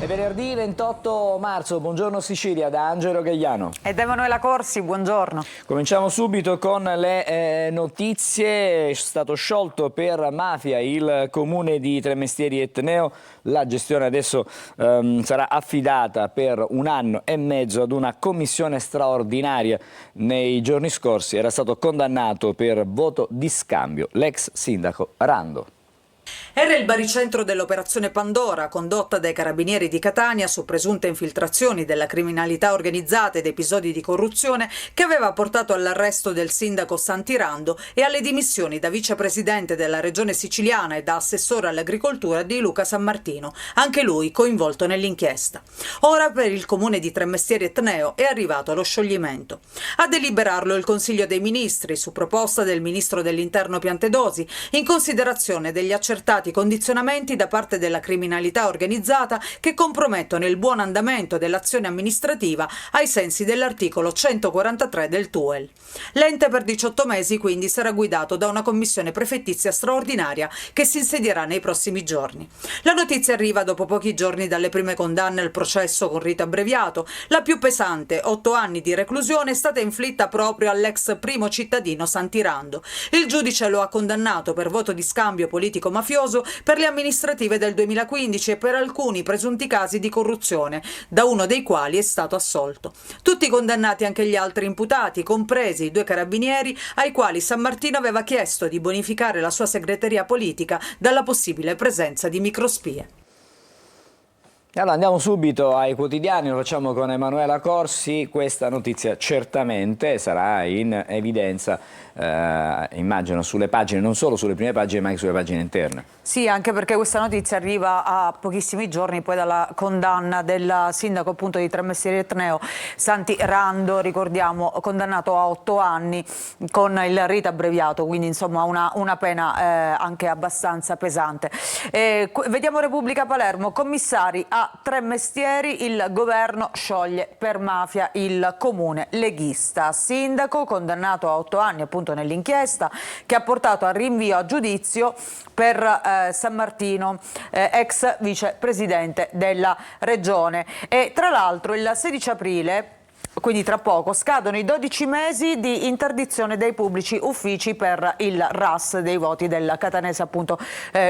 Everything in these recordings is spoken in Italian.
È venerdì 28 marzo, buongiorno Sicilia, da Angelo Gagliano. Ed Emanuela Corsi, buongiorno. Cominciamo subito con le notizie. È stato sciolto per mafia il comune di Tremestieri Etneo. La gestione adesso sarà affidata per 1 anno e mezzo ad una commissione straordinaria. Nei giorni scorsi era stato condannato per voto di scambio l'ex sindaco Rando. Era il baricentro dell'operazione Pandora, condotta dai carabinieri di Catania su presunte infiltrazioni della criminalità organizzata ed episodi di corruzione, che aveva portato all'arresto del sindaco Santirando e alle dimissioni da vicepresidente della regione siciliana e da assessore all'agricoltura di Luca Sammartino, anche lui coinvolto nell'inchiesta. Ora per il comune di Tremestieri Etneo è arrivato lo scioglimento. A deliberarlo il Consiglio dei Ministri, su proposta del ministro dell'Interno Piantedosi, in considerazione degli accertati condizionamenti da parte della criminalità organizzata che compromettono il buon andamento dell'azione amministrativa ai sensi dell'articolo 143 del TUEL. L'ente per 18 mesi quindi sarà guidato da una commissione prefettizia straordinaria che si insedierà nei prossimi giorni. La notizia arriva dopo pochi giorni dalle prime condanne al processo con rito abbreviato. La più pesante, 8 anni di reclusione, è stata inflitta proprio all'ex primo cittadino Santirando. Il giudice lo ha condannato per voto di scambio politico-mafioso per le amministrative del 2015 e per alcuni presunti casi di corruzione, da uno dei quali è stato assolto. Tutti condannati anche gli altri imputati, compresi i 2 carabinieri ai quali Sammartino aveva chiesto di bonificare la sua segreteria politica dalla possibile presenza di microspie. Allora andiamo subito ai quotidiani, lo facciamo con Emanuela Corsi. Questa notizia certamente sarà in evidenza, immagino, sulle pagine, non solo sulle prime pagine ma anche sulle pagine interne. Sì, anche perché questa notizia arriva a pochissimi giorni poi dalla condanna del sindaco appunto di Tremestieri Etneo, Santirando, ricordiamo, condannato a 8 anni con il rito abbreviato, quindi insomma una pena anche abbastanza pesante. Vediamo Repubblica Palermo, commissari a Tremestieri, il governo scioglie per mafia il comune leghista. Sindaco condannato a 8 anni appunto nell'inchiesta che ha portato al rinvio a giudizio per Sammartino, ex vicepresidente della regione. E tra l'altro il 16 aprile, quindi tra poco, scadono i 12 mesi di interdizione dei pubblici uffici per il RAS dei voti del catanese appunto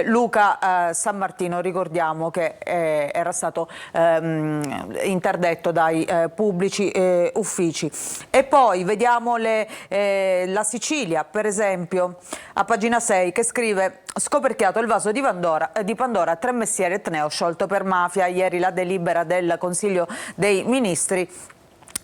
Luca Sammartino. Ricordiamo che era stato interdetto dai pubblici uffici. E poi vediamo la Sicilia, per esempio, a pagina 6, che scrive: scoperchiato il vaso di Pandora, Tremestieri Etneo sciolto per mafia. Ieri la delibera del Consiglio dei Ministri,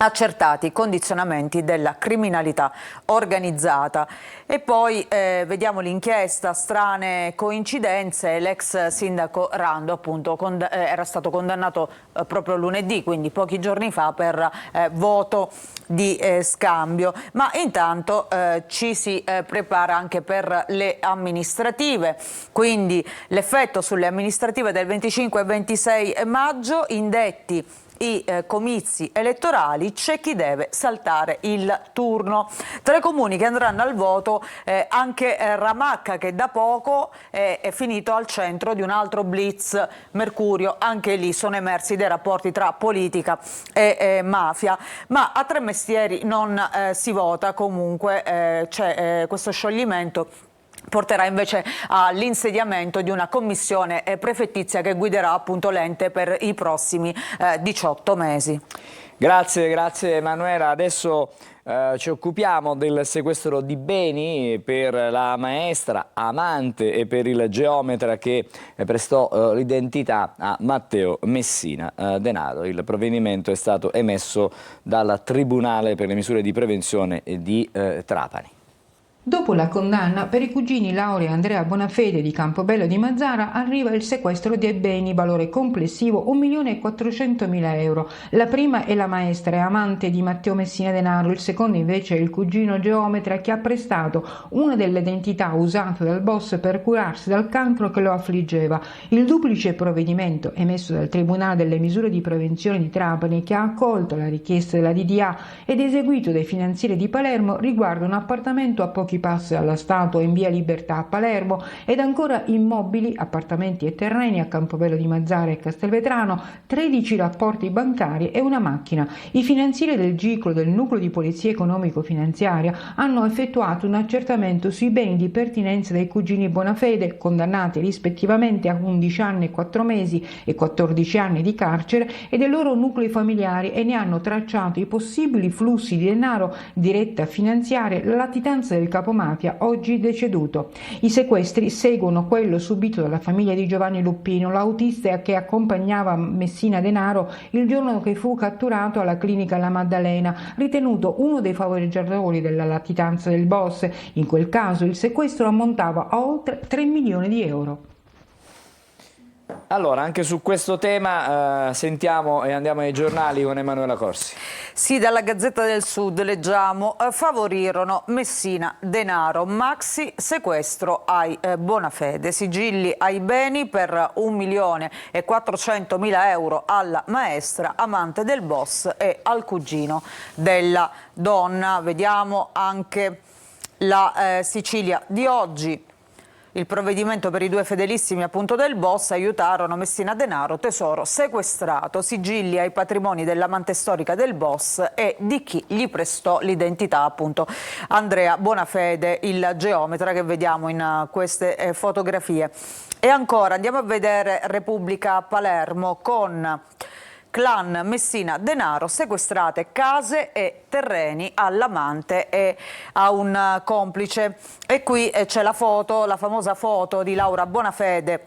accertati i condizionamenti della criminalità organizzata. E poi vediamo l'inchiesta, strane coincidenze. L'ex sindaco Rando appunto era stato condannato proprio lunedì, quindi pochi giorni fa, per voto di scambio. Ma intanto ci si prepara anche per le amministrative, quindi l'effetto sulle amministrative del 25 e 26 maggio, indetti i comizi elettorali, c'è chi deve saltare il turno. Tra i comuni che andranno al voto anche Ramacca, che da poco è finito al centro di un altro blitz Mercurio. Anche lì sono emersi dei rapporti tra politica e mafia, ma a Tremestieri non si vota. Comunque c'è questo scioglimento porterà invece all'insediamento di una commissione prefettizia che guiderà appunto l'ente per i prossimi 18 mesi. Grazie Emanuela. Adesso ci occupiamo del sequestro di beni per la maestra, amante, e per il geometra che prestò l'identità a Matteo Messina Denaro. Il provvedimento è stato emesso dal Tribunale per le misure di prevenzione di Trapani. Dopo la condanna per i cugini Laura e Andrea Bonafede di Campobello di Mazzara arriva il sequestro dei beni, valore complessivo 1.400.000 euro. La prima è la maestra e amante di Matteo Messina Denaro, il secondo invece è il cugino geometra che ha prestato una delle identità usate dal boss per curarsi dal cancro che lo affliggeva. Il duplice provvedimento emesso dal Tribunale delle misure di prevenzione di Trapani, che ha accolto la richiesta della DDA ed eseguito dai finanzieri di Palermo, riguarda un appartamento a pochi pochi passi dalla statua in via Libertà a Palermo, ed ancora immobili, appartamenti e terreni a Campobello di Mazara e Castelvetrano, 13 rapporti bancari e una macchina. I finanzieri del GICO del Nucleo di Polizia Economico-Finanziaria hanno effettuato un accertamento sui beni di pertinenza dei cugini Bonafede, condannati rispettivamente a 11 anni e 4 mesi e 14 anni di carcere, e dei loro nuclei familiari, e ne hanno tracciato i possibili flussi di denaro diretti a finanziare la latitanza del capomafia oggi deceduto. I sequestri seguono quello subito dalla famiglia di Giovanni Luppino, l'autista che accompagnava Messina Denaro il giorno che fu catturato alla clinica La Maddalena, ritenuto uno dei favoreggiatori della latitanza del boss. In quel caso il sequestro ammontava a oltre 3 milioni di euro. Allora, anche su questo tema sentiamo e andiamo ai giornali con Emanuela Corsi. Sì, dalla Gazzetta del Sud leggiamo: favorirono Messina Denaro, maxi sequestro ai Bonafede, sigilli ai beni per 1.400.000 euro alla maestra, amante del boss, e al cugino della donna. Vediamo anche la Sicilia di oggi. Il provvedimento per i due fedelissimi appunto del boss: aiutarono Messina Denaro, tesoro sequestrato, sigilli ai patrimoni dell'amante storica del boss e di chi gli prestò l'identità, appunto Andrea Bonafede, il geometra che vediamo in queste fotografie. E ancora andiamo a vedere Repubblica Palermo con clan Messina Denaro, sequestrate case e terreni all'amante e a un complice. E qui c'è la foto, la famosa foto di Laura Bonafede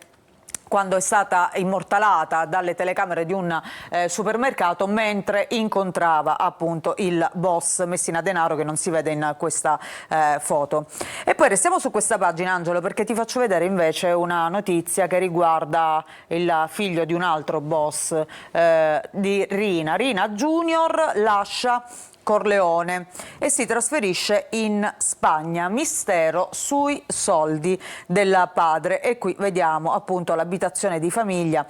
quando è stata immortalata dalle telecamere di un supermercato mentre incontrava appunto il boss Messina Denaro, che non si vede in questa foto. E poi restiamo su questa pagina, Angelo, perché ti faccio vedere invece una notizia che riguarda il figlio di un altro boss, di Rina. Rina Junior lascia Corleone e si trasferisce in Spagna. Mistero sui soldi del padre. E qui vediamo appunto l'abitazione di famiglia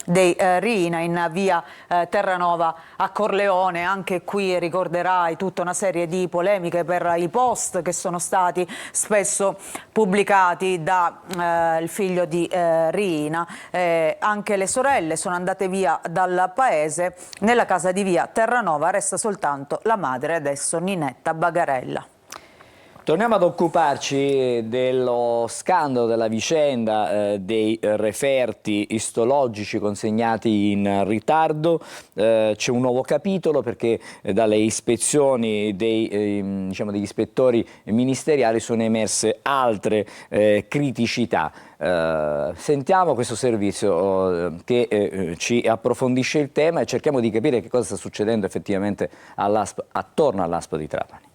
dei Rina in via Terranova a Corleone. Anche qui ricorderai tutta una serie di polemiche per i post che sono stati spesso pubblicati da il figlio di Rina. Anche le sorelle sono andate via dal paese. Nella casa di via Terranova resta soltanto la madre, adesso Ninetta Bagarella. Torniamo ad occuparci dello scandalo, della vicenda dei referti istologici consegnati in ritardo. C'è un nuovo capitolo perché dalle ispezioni degli ispettori ministeriali sono emerse altre criticità. Sentiamo questo servizio che ci approfondisce il tema e cerchiamo di capire che cosa sta succedendo effettivamente attorno all'ASP di Trapani.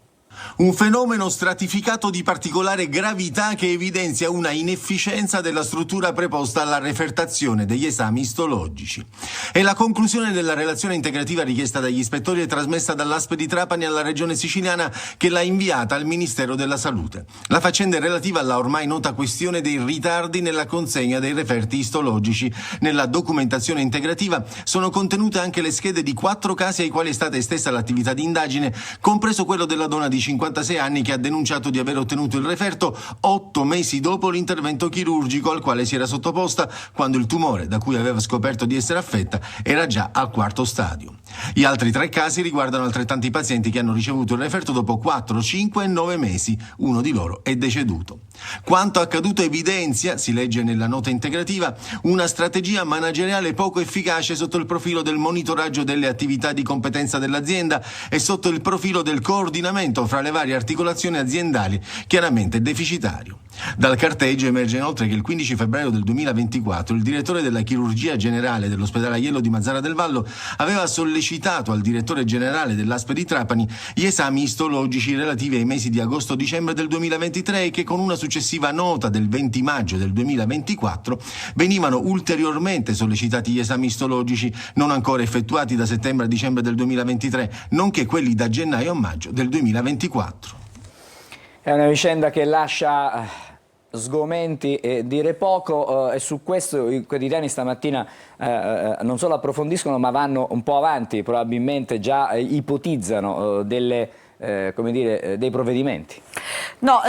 Un fenomeno stratificato di particolare gravità che evidenzia una inefficienza della struttura preposta alla refertazione degli esami istologici. È la conclusione della relazione integrativa richiesta dagli ispettori e trasmessa dall'ASP di Trapani alla Regione Siciliana, che l'ha inviata al Ministero della Salute. La faccenda è relativa alla ormai nota questione dei ritardi nella consegna dei referti istologici. Nella documentazione integrativa sono contenute anche le schede di 4 casi ai quali è stata estesa l'attività di indagine, compreso quello della donna di 56 anni che ha denunciato di aver ottenuto il referto 8 mesi dopo l'intervento chirurgico al quale si era sottoposta, quando il tumore da cui aveva scoperto di essere affetta era già al 4º stadio. Gli altri 3 casi riguardano altrettanti pazienti che hanno ricevuto il referto dopo 4, 5 e 9 mesi. Uno di loro è deceduto. Quanto accaduto evidenzia, si legge nella nota integrativa, una strategia manageriale poco efficace sotto il profilo del monitoraggio delle attività di competenza dell'azienda e sotto il profilo del coordinamento fra le varie articolazioni aziendali, chiaramente deficitario. Dal carteggio emerge inoltre che il 15 febbraio del 2024 il direttore della chirurgia generale dell'ospedale Aiello di Mazara del Vallo aveva sollecitato al direttore generale dell'ASP di Trapani gli esami istologici relativi ai mesi di agosto-dicembre del 2023 e che con una successiva nota del 20 maggio del 2024 venivano ulteriormente sollecitati gli esami istologici non ancora effettuati da settembre a dicembre del 2023, nonché quelli da gennaio a maggio del 2024. È una vicenda che lascia sgomenti e dire poco, e su questo i quotidiani stamattina non solo approfondiscono ma vanno un po' avanti, probabilmente già ipotizzano delle come dire, dei provvedimenti. No,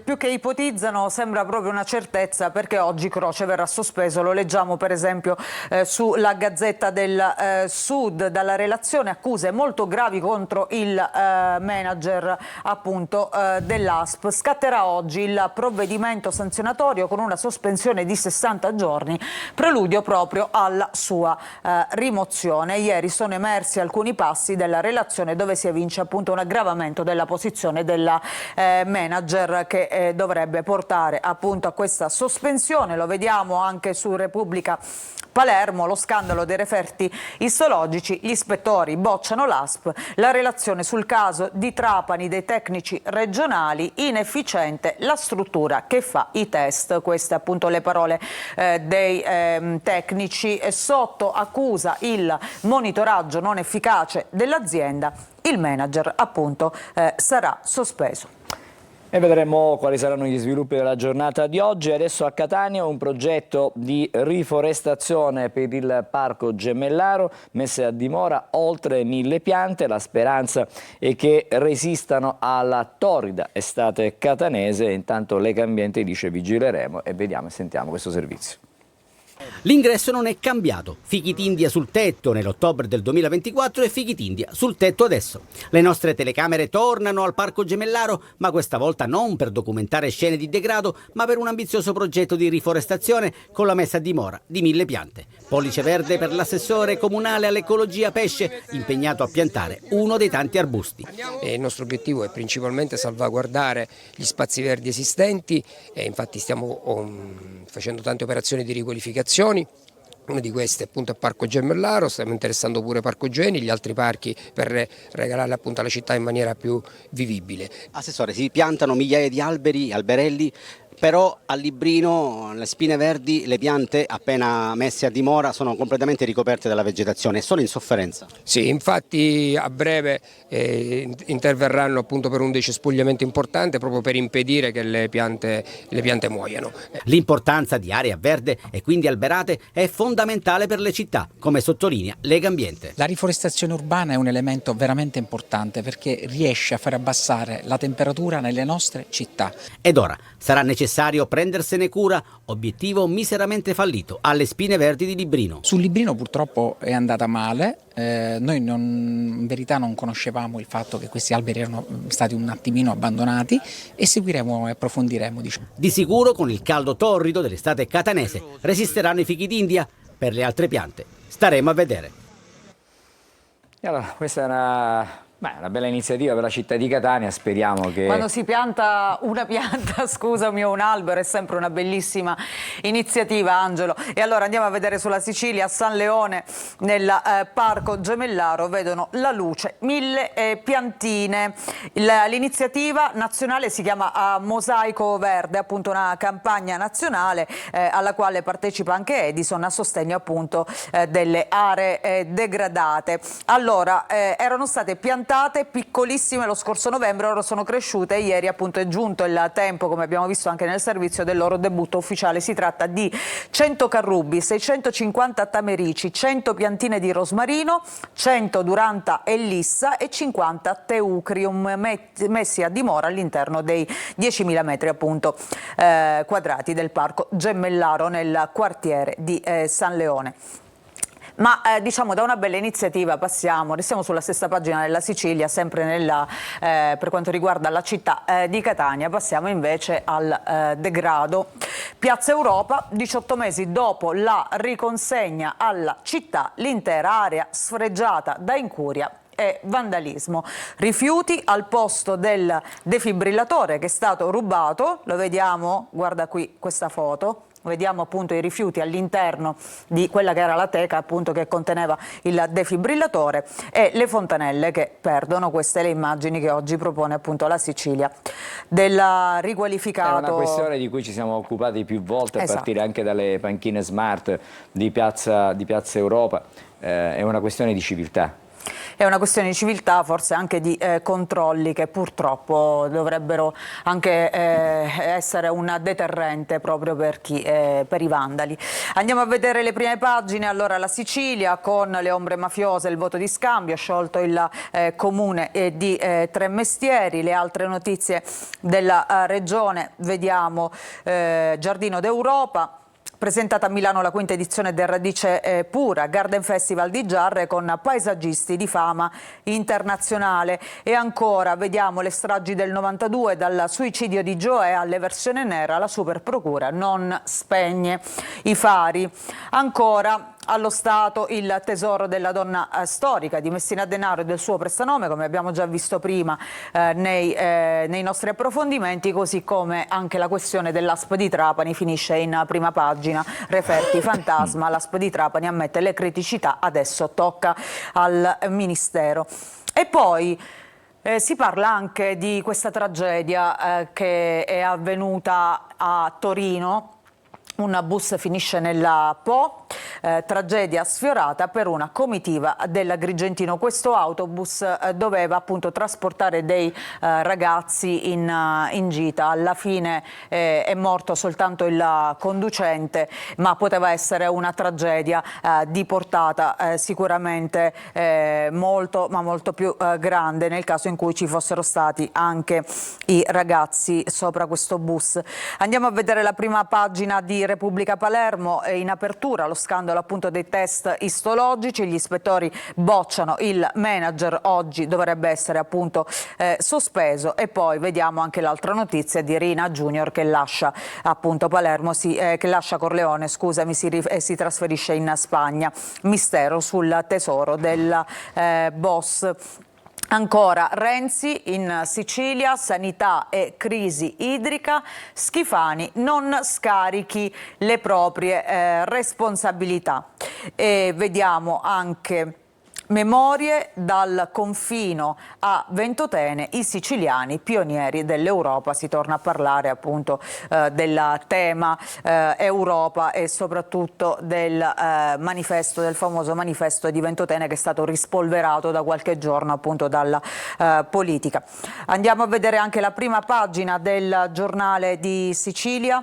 più che ipotizzano sembra proprio una certezza, perché oggi Croce verrà sospeso, lo leggiamo per esempio sulla Gazzetta del Sud, dalla relazione accuse molto gravi contro il manager appunto dell'ASP. Scatterà oggi il provvedimento sanzionatorio con una sospensione di 60 giorni, preludio proprio alla sua rimozione. Ieri sono emersi alcuni passi della relazione dove si evince appunto un aggravamento della posizione della manager che dovrebbe portare appunto a questa sospensione. Lo vediamo anche su Repubblica Palermo, lo scandalo dei referti istologici, gli ispettori bocciano l'ASP, la relazione sul caso di Trapani dei tecnici regionali, inefficiente la struttura che fa i test. Queste appunto le parole dei tecnici. Sotto accusa il monitoraggio non efficace dell'azienda, il manager appunto sarà sospeso. E vedremo quali saranno gli sviluppi della giornata di oggi. Adesso a Catania un progetto di riforestazione per il Parco Gemellaro, messe a dimora oltre 1000 piante. La speranza è che resistano alla torrida estate catanese. Intanto Legambiente dice vigileremo, e vediamo e sentiamo questo servizio. L'ingresso non è cambiato, fichidindia sul tetto nell'ottobre del 2024 e fichidindia sul tetto adesso. Le nostre telecamere tornano al Parco Gemellaro, ma questa volta non per documentare scene di degrado, ma per un ambizioso progetto di riforestazione con la messa a dimora di 1000 piante. Pollice verde per l'assessore comunale all'ecologia Pesce, impegnato a piantare uno dei tanti arbusti. Il nostro obiettivo è principalmente salvaguardare gli spazi verdi esistenti, e infatti stiamo facendo tante operazioni di riqualificazione. Una di queste appunto è Parco Gemellaro, stiamo interessando pure Parco Geni, gli altri parchi per regalarle appunto alla città in maniera più vivibile. Assessore, si piantano migliaia di alberi, alberelli, però a Librino, le spine verdi, le piante appena messe a dimora sono completamente ricoperte dalla vegetazione e sono in sofferenza. Sì, infatti a breve interverranno appunto per un decespugliamento importante, proprio per impedire che le piante muoiano. L'importanza di area verde e quindi alberate è fondamentale per le città, come sottolinea Legambiente. La riforestazione urbana è un elemento veramente importante perché riesce a far abbassare la temperatura nelle nostre città. Ed ora sarà necessario prendersene cura, obiettivo miseramente fallito alle spine verdi di Librino. Sul Librino purtroppo è andata male, noi in verità non conoscevamo il fatto che questi alberi erano stati un attimino abbandonati e seguiremo e approfondiremo. Di sicuro con il caldo torrido dell'estate catanese resisteranno i fichi d'India, per le altre piante staremo a vedere. E allora, questa è una bella iniziativa per la città di Catania, speriamo che... Quando si pianta una pianta, scusami, o un albero, è sempre una bellissima iniziativa, Angelo. E allora andiamo a vedere sulla Sicilia, a San Leone, nel Parco Gemellaro, vedono la luce 1000 piantine. L'iniziativa nazionale si chiama Mosaico Verde, appunto una campagna nazionale alla quale partecipa anche Edison a sostegno appunto delle aree degradate. Allora, erano state piantate piccolissime lo scorso novembre, ora sono cresciute e ieri appunto è giunto il tempo, come abbiamo visto anche nel servizio, del loro debutto ufficiale. Si tratta di 100 carrubi, 650 tamerici, 100 piantine di rosmarino, 100 duranta e lissa e 50 teucrium messi a dimora all'interno dei 10.000 metri appunto quadrati del Parco Gemellaro nel quartiere di San Leone. Ma diciamo, da una bella iniziativa restiamo sulla stessa pagina della Sicilia, sempre per quanto riguarda la città di Catania. Passiamo invece al degrado. Piazza Europa, 18 mesi dopo la riconsegna alla città, l'intera area sfregiata da incuria e vandalismo. Rifiuti al posto del defibrillatore che è stato rubato, lo vediamo, guarda qui questa foto. Vediamo appunto i rifiuti all'interno di quella che era la teca appunto che conteneva il defibrillatore, e le fontanelle che perdono. Queste le immagini che oggi propone appunto la Sicilia del riqualificato. È una questione di cui ci siamo occupati più volte, esatto, a partire anche dalle panchine smart di Piazza Europa. È una questione di civiltà. è una questione di civiltà, forse anche di controlli che purtroppo dovrebbero anche essere un deterrente proprio per per i vandali. Andiamo a vedere le prime pagine. Allora, la Sicilia con le ombre mafiose, il voto di scambio, ha sciolto il comune di Tremestieri. Le altre notizie della regione, vediamo Giardino d'Europa. Presentata a Milano la quinta edizione del Radice Pura, Garden Festival di Giarre con paesaggisti di fama internazionale. E ancora vediamo le stragi del 92, dal suicidio di Gioè all'eversione nera, la super procura non spegne i fari. Ancora allo Stato il tesoro della donna storica di Messina Denaro e del suo prestanome, come abbiamo già visto prima nei nostri approfondimenti, così come anche la questione dell'ASP di Trapani finisce in prima pagina. Referti fantasma, l'ASP di Trapani ammette le criticità, adesso tocca al Ministero. E poi si parla anche di questa tragedia che è avvenuta a Torino. Un bus finisce nella Po, tragedia sfiorata per una comitiva dell'Agrigentino. Questo autobus doveva appunto trasportare dei ragazzi in gita. Alla fine è morto soltanto il conducente, ma poteva essere una tragedia di portata sicuramente molto più grande nel caso in cui ci fossero stati anche i ragazzi sopra questo bus. Andiamo a vedere la prima pagina di Repubblica Palermo. In apertura lo scandalo appunto dei test istologici, gli ispettori bocciano il manager, oggi dovrebbe essere appunto sospeso. E poi vediamo anche l'altra notizia di Rina Junior che lascia appunto Palermo, che lascia Corleone, scusami, si trasferisce in Spagna. Mistero sul tesoro del boss. Ancora Renzi in Sicilia, sanità e crisi idrica, Schifani non scarichi le proprie responsabilità. E vediamo anche memorie dal confino a Ventotene, i siciliani pionieri dell'Europa. Si torna a parlare appunto del tema Europa e soprattutto del manifesto, del famoso manifesto di Ventotene, che è stato rispolverato da qualche giorno appunto dalla politica. Andiamo a vedere anche la prima pagina del Giornale di Sicilia.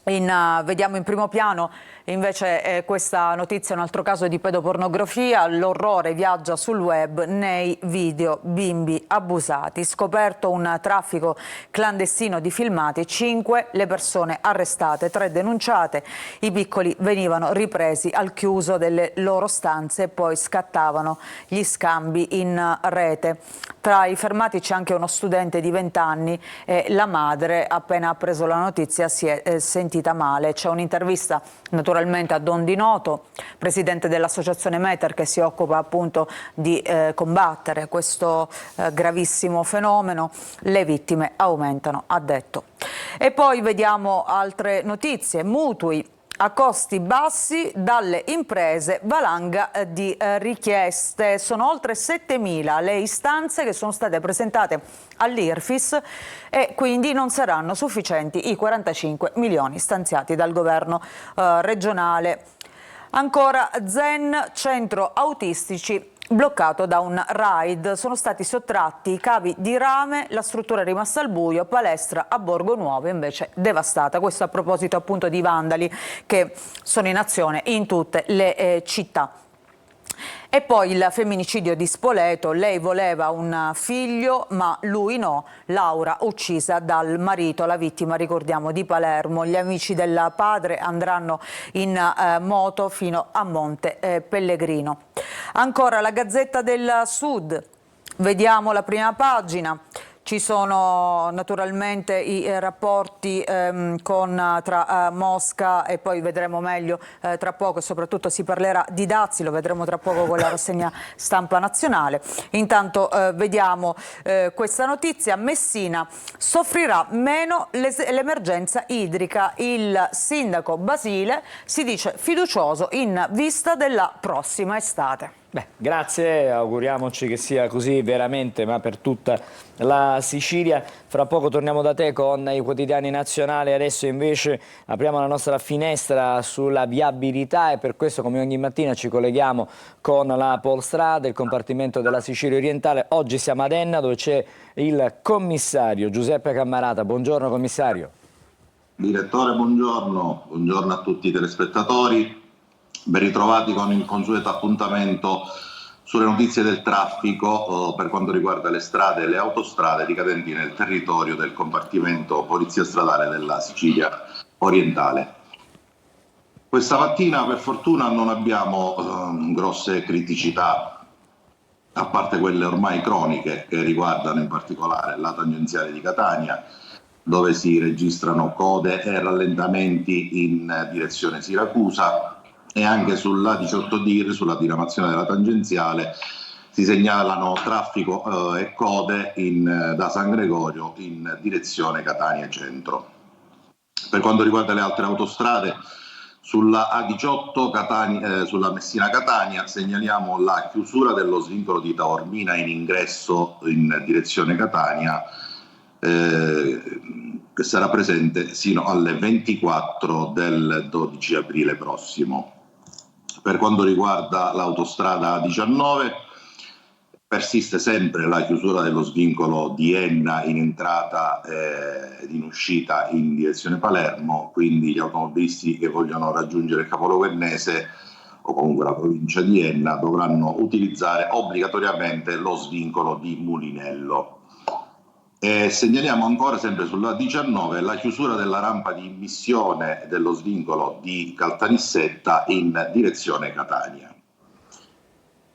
Vediamo in primo piano invece questa notizia, un altro caso di pedopornografia, l'orrore viaggia sul web nei video, bimbi abusati, scoperto un traffico clandestino di filmati, 5 le persone arrestate, 3 denunciate, i piccoli venivano ripresi al chiuso delle loro stanze e poi scattavano gli scambi in rete. Tra i fermati c'è anche uno studente di 20 anni e la madre, appena ha preso la notizia, si è sentita male. C'è un'intervista naturalmente a Don Di Noto, presidente dell'associazione Meter, che si occupa appunto di combattere questo gravissimo fenomeno. Le vittime aumentano, ha detto. E poi vediamo altre notizie, mutui a costi bassi dalle imprese, valanga di richieste. Sono oltre 7.000 le istanze che sono state presentate all'IRFIS e quindi non saranno sufficienti i 45 milioni stanziati dal governo regionale. Ancora Zen, centro autistici bloccato da un raid, sono stati sottratti i cavi di rame, la struttura è rimasta al buio, palestra a Borgo Nuovo invece devastata. Questo a proposito appunto di vandali che sono in azione in tutte le città. E poi il femminicidio di Spoleto, lei voleva un figlio ma lui no, Laura uccisa dal marito, la vittima ricordiamo di Palermo. Gli amici del padre andranno in moto fino a Monte Pellegrino. Ancora la Gazzetta del Sud, vediamo la prima pagina. Ci sono naturalmente i rapporti tra Mosca e poi vedremo meglio tra poco, e soprattutto si parlerà di Dazi, lo vedremo tra poco con la rassegna stampa nazionale. Intanto vediamo questa notizia, Messina soffrirà meno l'emergenza idrica, il sindaco Basile si dice fiducioso in vista della prossima estate. Beh, grazie, auguriamoci che sia così veramente, ma per tutta la Sicilia. Fra poco torniamo da te con i quotidiani nazionali, adesso invece apriamo la nostra finestra sulla viabilità e per questo, come ogni mattina, ci colleghiamo con la Polstrada, il compartimento della Sicilia orientale. Oggi siamo ad Enna, dove c'è il commissario Giuseppe Cammarata. Buongiorno commissario. Direttore, buongiorno, buongiorno a tutti i telespettatori. Ben ritrovati con il consueto appuntamento sulle notizie del traffico per quanto riguarda le strade e le autostrade ricadenti nel territorio del compartimento Polizia Stradale della Sicilia orientale. Questa mattina per fortuna non abbiamo grosse criticità, a parte quelle ormai croniche che riguardano in particolare la tangenziale di Catania, dove si registrano code e rallentamenti in direzione Siracusa, e anche sulla 18 DIR, sulla diramazione della tangenziale, si segnalano traffico e code da San Gregorio in direzione Catania Centro. Per quanto riguarda le altre autostrade, sulla A18 sulla Messina-Catania segnaliamo la chiusura dello svincolo di Taormina in ingresso in direzione Catania, che sarà presente sino alle 24 del 12 aprile prossimo. Per quanto riguarda l'autostrada A19, persiste sempre la chiusura dello svincolo di Enna in entrata ed in uscita in direzione Palermo, quindi gli automobilisti che vogliono raggiungere il capoluogo ennese o comunque la provincia di Enna dovranno utilizzare obbligatoriamente lo svincolo di Mulinello. Segnaliamo ancora sempre sulla 19 la chiusura della rampa di immissione dello svincolo di Caltanissetta in direzione Catania.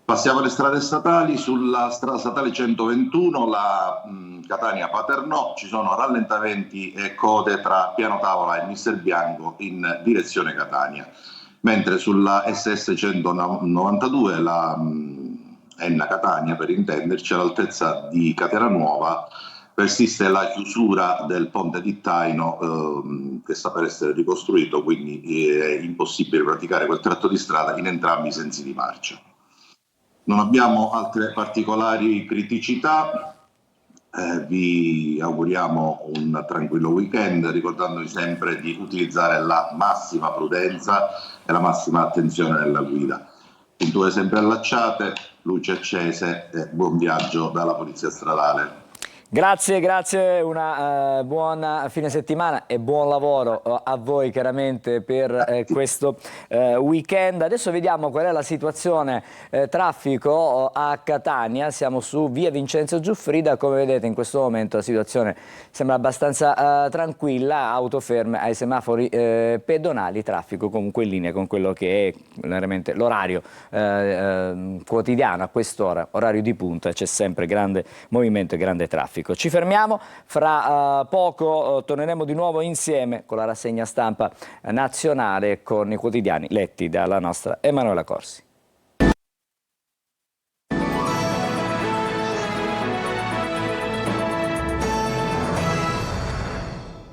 Passiamo alle strade statali. Sulla strada statale 121, la Catania-Paternò, ci sono rallentamenti e code tra Piano Tavola e Mister Bianco in direzione Catania, mentre sulla SS 192, la Enna-Catania per intenderci, all'altezza di Catena Nuova, persiste la chiusura del ponte di Taino che sta per essere ricostruito, quindi è impossibile praticare quel tratto di strada in entrambi i sensi di marcia. Non abbiamo altre particolari criticità, vi auguriamo un tranquillo weekend, ricordandovi sempre di utilizzare la massima prudenza e la massima attenzione nella guida. Cinture sempre allacciate, luci accese e buon viaggio dalla Polizia Stradale. Grazie, grazie, una buona fine settimana e buon lavoro a voi chiaramente per questo weekend. Adesso vediamo qual è la situazione traffico a Catania. Siamo su via Vincenzo Giuffrida, come vedete in questo momento la situazione sembra abbastanza tranquilla, auto ferme ai semafori pedonali, traffico comunque in linea con quello che è veramente l'orario quotidiano a quest'ora, orario di punta, c'è sempre grande movimento e grande traffico. Ci fermiamo, fra poco torneremo di nuovo insieme con la rassegna stampa nazionale con i quotidiani letti dalla nostra Emanuela Corsi.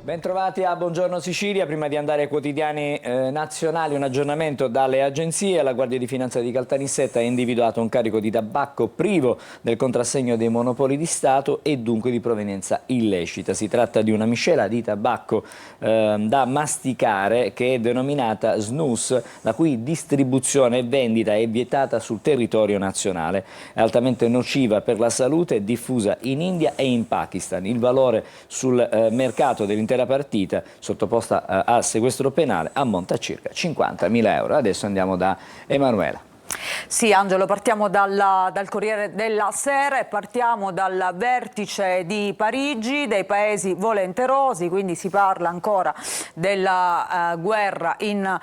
Bentrovati a Buongiorno Sicilia. Prima di andare ai quotidiani nazionali, un aggiornamento dalle agenzie. La Guardia di Finanza di Caltanissetta ha individuato un carico di tabacco privo del contrassegno dei monopoli di Stato e dunque di provenienza illecita. Si tratta di una miscela di tabacco da masticare che è denominata snus, la cui distribuzione e vendita è vietata sul territorio nazionale. È altamente nociva per la salute, è diffusa in India e in Pakistan. Il valore sul mercato dell'intera partita, sottoposta a sequestro penale, ammonta a circa 50.000 euro. Adesso andiamo da Emanuela. Sì, Angelo, partiamo dal Corriere della Sera e partiamo dal vertice di Parigi, dei paesi volenterosi, quindi si parla ancora della guerra in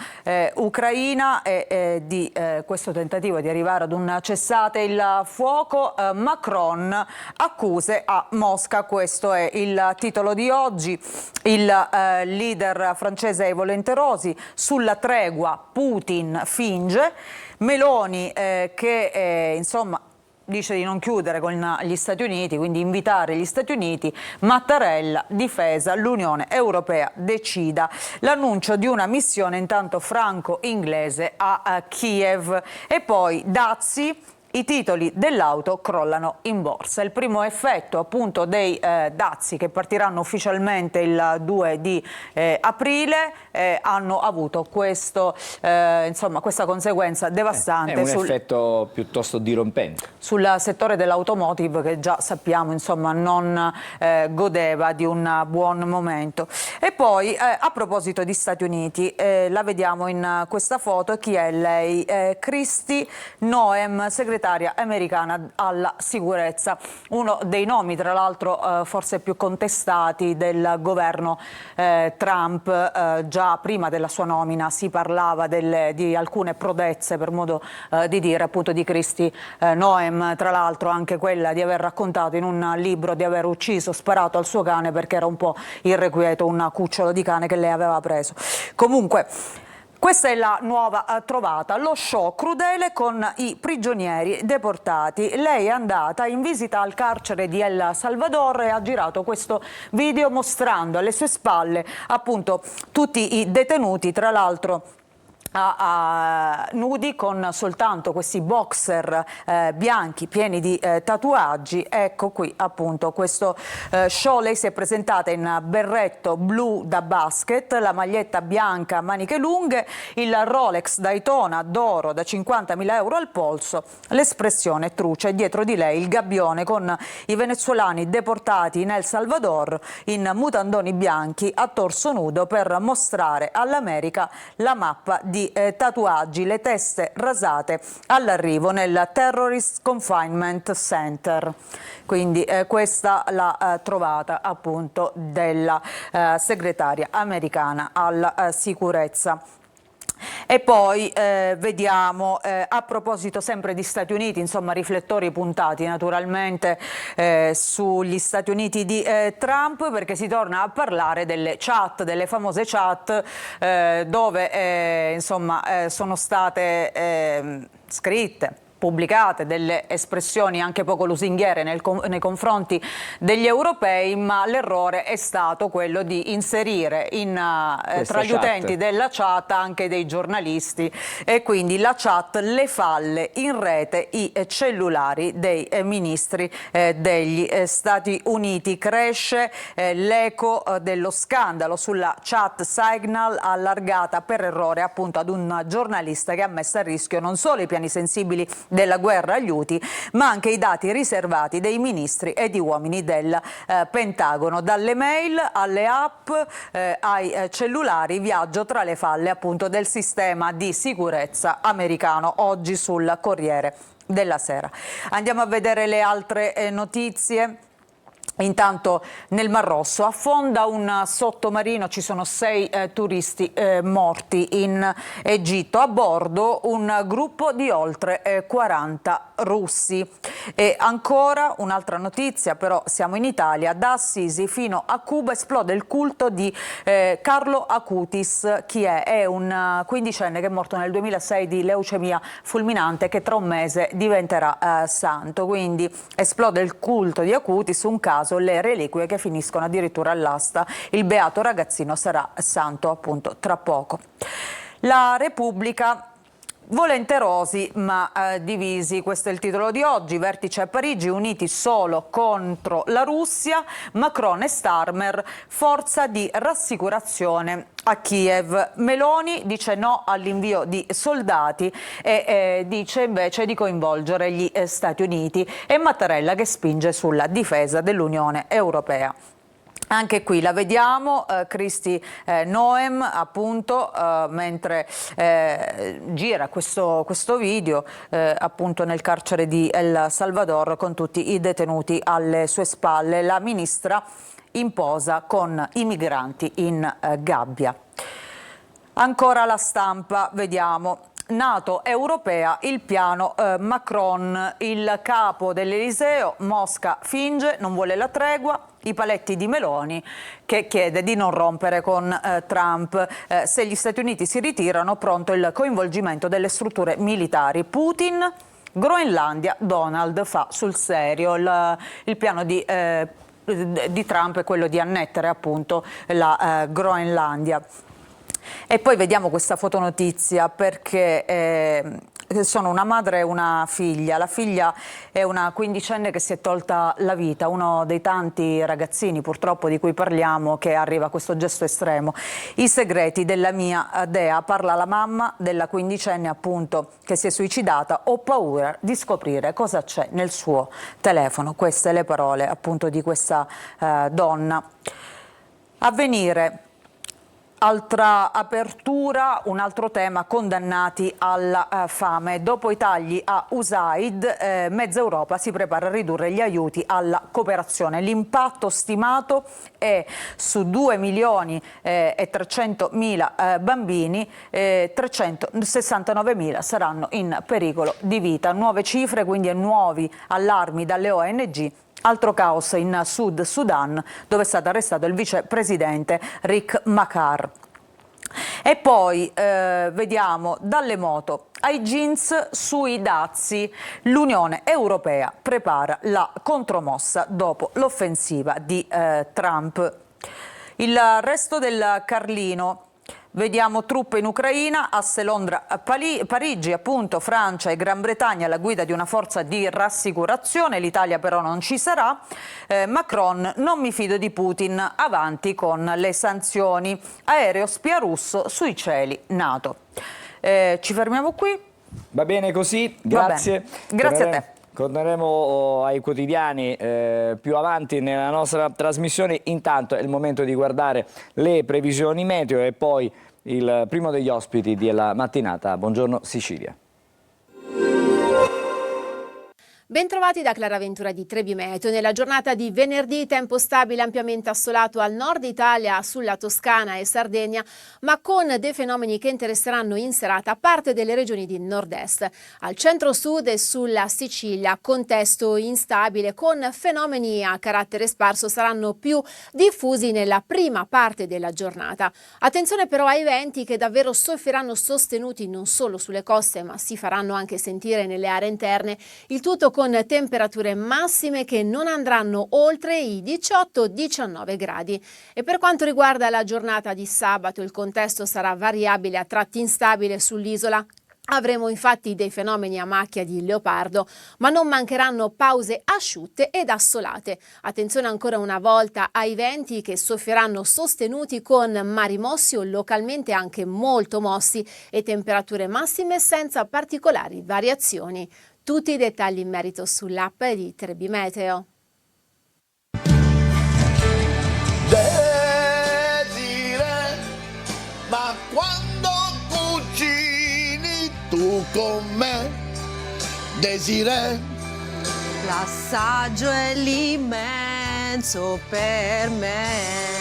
Ucraina e di questo tentativo di arrivare ad un cessate il fuoco. Macron accuse a Mosca, questo è il titolo di oggi. Il leader francese ai volenterosi, sulla tregua Putin finge. Meloni che insomma dice di non chiudere con gli Stati Uniti, quindi invitare gli Stati Uniti, Mattarella, difesa, l'Unione Europea decida. L'annuncio di una missione intanto franco-inglese a Kiev e poi dazi. I titoli dell'auto crollano in borsa. Il primo effetto appunto dei dazi che partiranno ufficialmente il 2 di aprile hanno avuto questa conseguenza devastante. È un effetto piuttosto dirompente. Sul settore dell'automotive che già sappiamo non godeva di un buon momento. E poi a proposito di Stati Uniti, la vediamo in questa foto, chi è lei? Kristi Noem, segretaria americana alla sicurezza, uno dei nomi tra l'altro forse più contestati del governo Trump. Già prima della sua nomina si parlava di alcune prodezze, per modo di dire, appunto di Kristi Noem, tra l'altro anche quella di aver raccontato in un libro di aver sparato al suo cane perché era un po' irrequieto, un cucciolo di cane che lei aveva preso. Comunque, questa è la nuova trovata, lo show crudele con i prigionieri deportati. Lei è andata in visita al carcere di El Salvador e ha girato questo video mostrando alle sue spalle appunto tutti i detenuti, tra l'altro nudi, con soltanto questi boxer bianchi pieni di tatuaggi. Ecco qui appunto questo show. Lei si è presentata in berretto blu da basket, la maglietta bianca a maniche lunghe, il Rolex Daytona d'oro da 50.000 euro al polso, l'espressione truce e dietro di lei il gabbione con i venezuelani deportati in El Salvador in mutandoni bianchi a torso nudo per mostrare all'America la mappa di tatuaggi, le teste rasate all'arrivo nel Terrorist Confinement Center. Quindi questa la trovata appunto della segretaria americana alla sicurezza. E poi vediamo, a proposito sempre di Stati Uniti, riflettori puntati naturalmente sugli Stati Uniti di Trump, perché si torna a parlare delle chat, delle famose chat dove sono state scritte, pubblicate delle espressioni anche poco lusinghiere nei confronti degli europei, ma l'errore è stato quello di inserire tra gli utenti della chat anche dei giornalisti, e quindi la chat le falle in rete i cellulari dei ministri degli Stati Uniti. Cresce l'eco dello scandalo sulla chat Signal allargata per errore appunto ad un giornalista che ha messo a rischio non solo i piani sensibili della guerra agli Houthi, ma anche i dati riservati dei ministri e di uomini del Pentagono. Dalle mail alle app ai cellulari, viaggio tra le falle appunto del sistema di sicurezza americano, oggi sul Corriere della Sera. Andiamo a vedere le altre notizie. Intanto nel Mar Rosso affonda un sottomarino, ci sono 6 turisti morti in Egitto, a bordo un gruppo di oltre 40 russi. E ancora un'altra notizia, però siamo in Italia, da Assisi fino a Cuba esplode il culto di Carlo Acutis. Chi è? È un quindicenne che è morto nel 2006 di leucemia fulminante, che tra un mese diventerà santo. Quindi esplode il culto di Acutis, un caso, le reliquie che finiscono addirittura all'asta. Il beato ragazzino sarà santo appunto tra poco. La Repubblica. Volenterosi ma divisi, questo è il titolo di oggi. Vertice a Parigi, uniti solo contro la Russia. Macron e Starmer, forza di rassicurazione a Kiev. Meloni dice no all'invio di soldati e dice invece di coinvolgere gli Stati Uniti, e Mattarella che spinge sulla difesa dell'Unione Europea. Anche qui la vediamo, Kristi Noem appunto mentre gira questo video appunto nel carcere di El Salvador con tutti i detenuti alle sue spalle. La ministra in posa con i migranti in gabbia. Ancora La Stampa, vediamo. NATO europea, il piano Macron, il capo dell'Eliseo, Mosca finge, non vuole la tregua, i paletti di Meloni che chiede di non rompere con Trump. Se gli Stati Uniti si ritirano, pronto il coinvolgimento delle strutture militari. Putin Groenlandia, Donald fa sul serio, il piano di Trump è quello di annettere appunto la Groenlandia. E poi vediamo questa fotonotizia perché sono una madre e una figlia. La figlia è una quindicenne che si è tolta la vita, uno dei tanti ragazzini purtroppo di cui parliamo che arriva a questo gesto estremo. I segreti della mia dea, parla la mamma della quindicenne appunto che si è suicidata. Ho paura di scoprire cosa c'è nel suo telefono. Queste le parole appunto di questa donna. Avvenire. Altra apertura, un altro tema, condannati alla fame. Dopo i tagli a USAID, mezza Europa si prepara a ridurre gli aiuti alla cooperazione. L'impatto stimato è su 2 milioni e 300 mila bambini, 369.000 saranno in pericolo di vita. Nuove cifre, quindi e nuovi allarmi dalle ONG. Altro caos in Sud Sudan, dove è stato arrestato il vicepresidente Riek Machar. E poi vediamo dalle moto ai jeans sui dazi. L'Unione Europea prepara la contromossa dopo l'offensiva di Trump. Il resto del Carlino. Vediamo truppe in Ucraina, asse Londra-Parigi, appunto Francia e Gran Bretagna alla guida di una forza di rassicurazione, l'Italia però non ci sarà. Macron, non mi fido di Putin, avanti con le sanzioni. Aereo spia russo sui cieli NATO. Ci fermiamo qui. Va bene così, grazie. Grazie a te. Torneremo ai quotidiani più avanti nella nostra trasmissione. Intanto è il momento di guardare le previsioni meteo e poi il primo degli ospiti della mattinata. Buongiorno Sicilia. Bentrovati da Clara Ventura di Trebi Meteo. Nella giornata di venerdì tempo stabile ampiamente assolato al nord Italia, sulla Toscana e Sardegna, ma con dei fenomeni che interesseranno in serata parte delle regioni di nord-est. Al centro-sud e sulla Sicilia contesto instabile con fenomeni a carattere sparso saranno più diffusi nella prima parte della giornata. Attenzione però ai venti che davvero soffriranno sostenuti non solo sulle coste ma si faranno anche sentire nelle aree interne, il tutto con temperature massime che non andranno oltre i 18-19 gradi. E per quanto riguarda la giornata di sabato, il contesto sarà variabile, a tratti instabile sull'isola. Avremo infatti dei fenomeni a macchia di leopardo, ma non mancheranno pause asciutte ed assolate. Attenzione ancora una volta ai venti che soffieranno sostenuti con mari mossi o localmente anche molto mossi e temperature massime senza particolari variazioni. Tutti i dettagli in merito sull'app di Trebi Meteo. Desiree, ma quando cucini tu con me, Desiree? L'assaggio è l'immenso per me.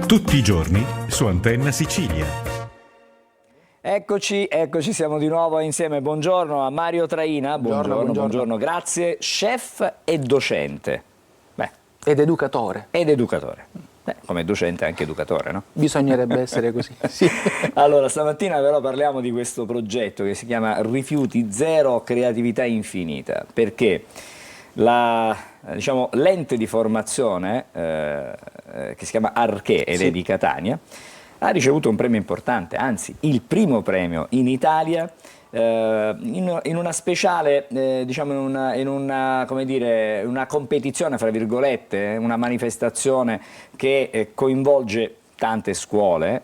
Tutti i giorni su Antenna Sicilia. Eccoci, siamo di nuovo insieme. Buongiorno a Mario Traina. Buongiorno. Grazie, chef e docente. Ed educatore. Come docente anche educatore, no? Bisognerebbe essere così. Sì. Allora, stamattina però parliamo di questo progetto che si chiama Rifiuti Zero, Creatività Infinita, perché l'ente di formazione che si chiama Arché ed è di Catania ha ricevuto un premio importante, anzi il primo premio in Italia in una speciale, in una competizione, fra virgolette, una manifestazione che coinvolge tante scuole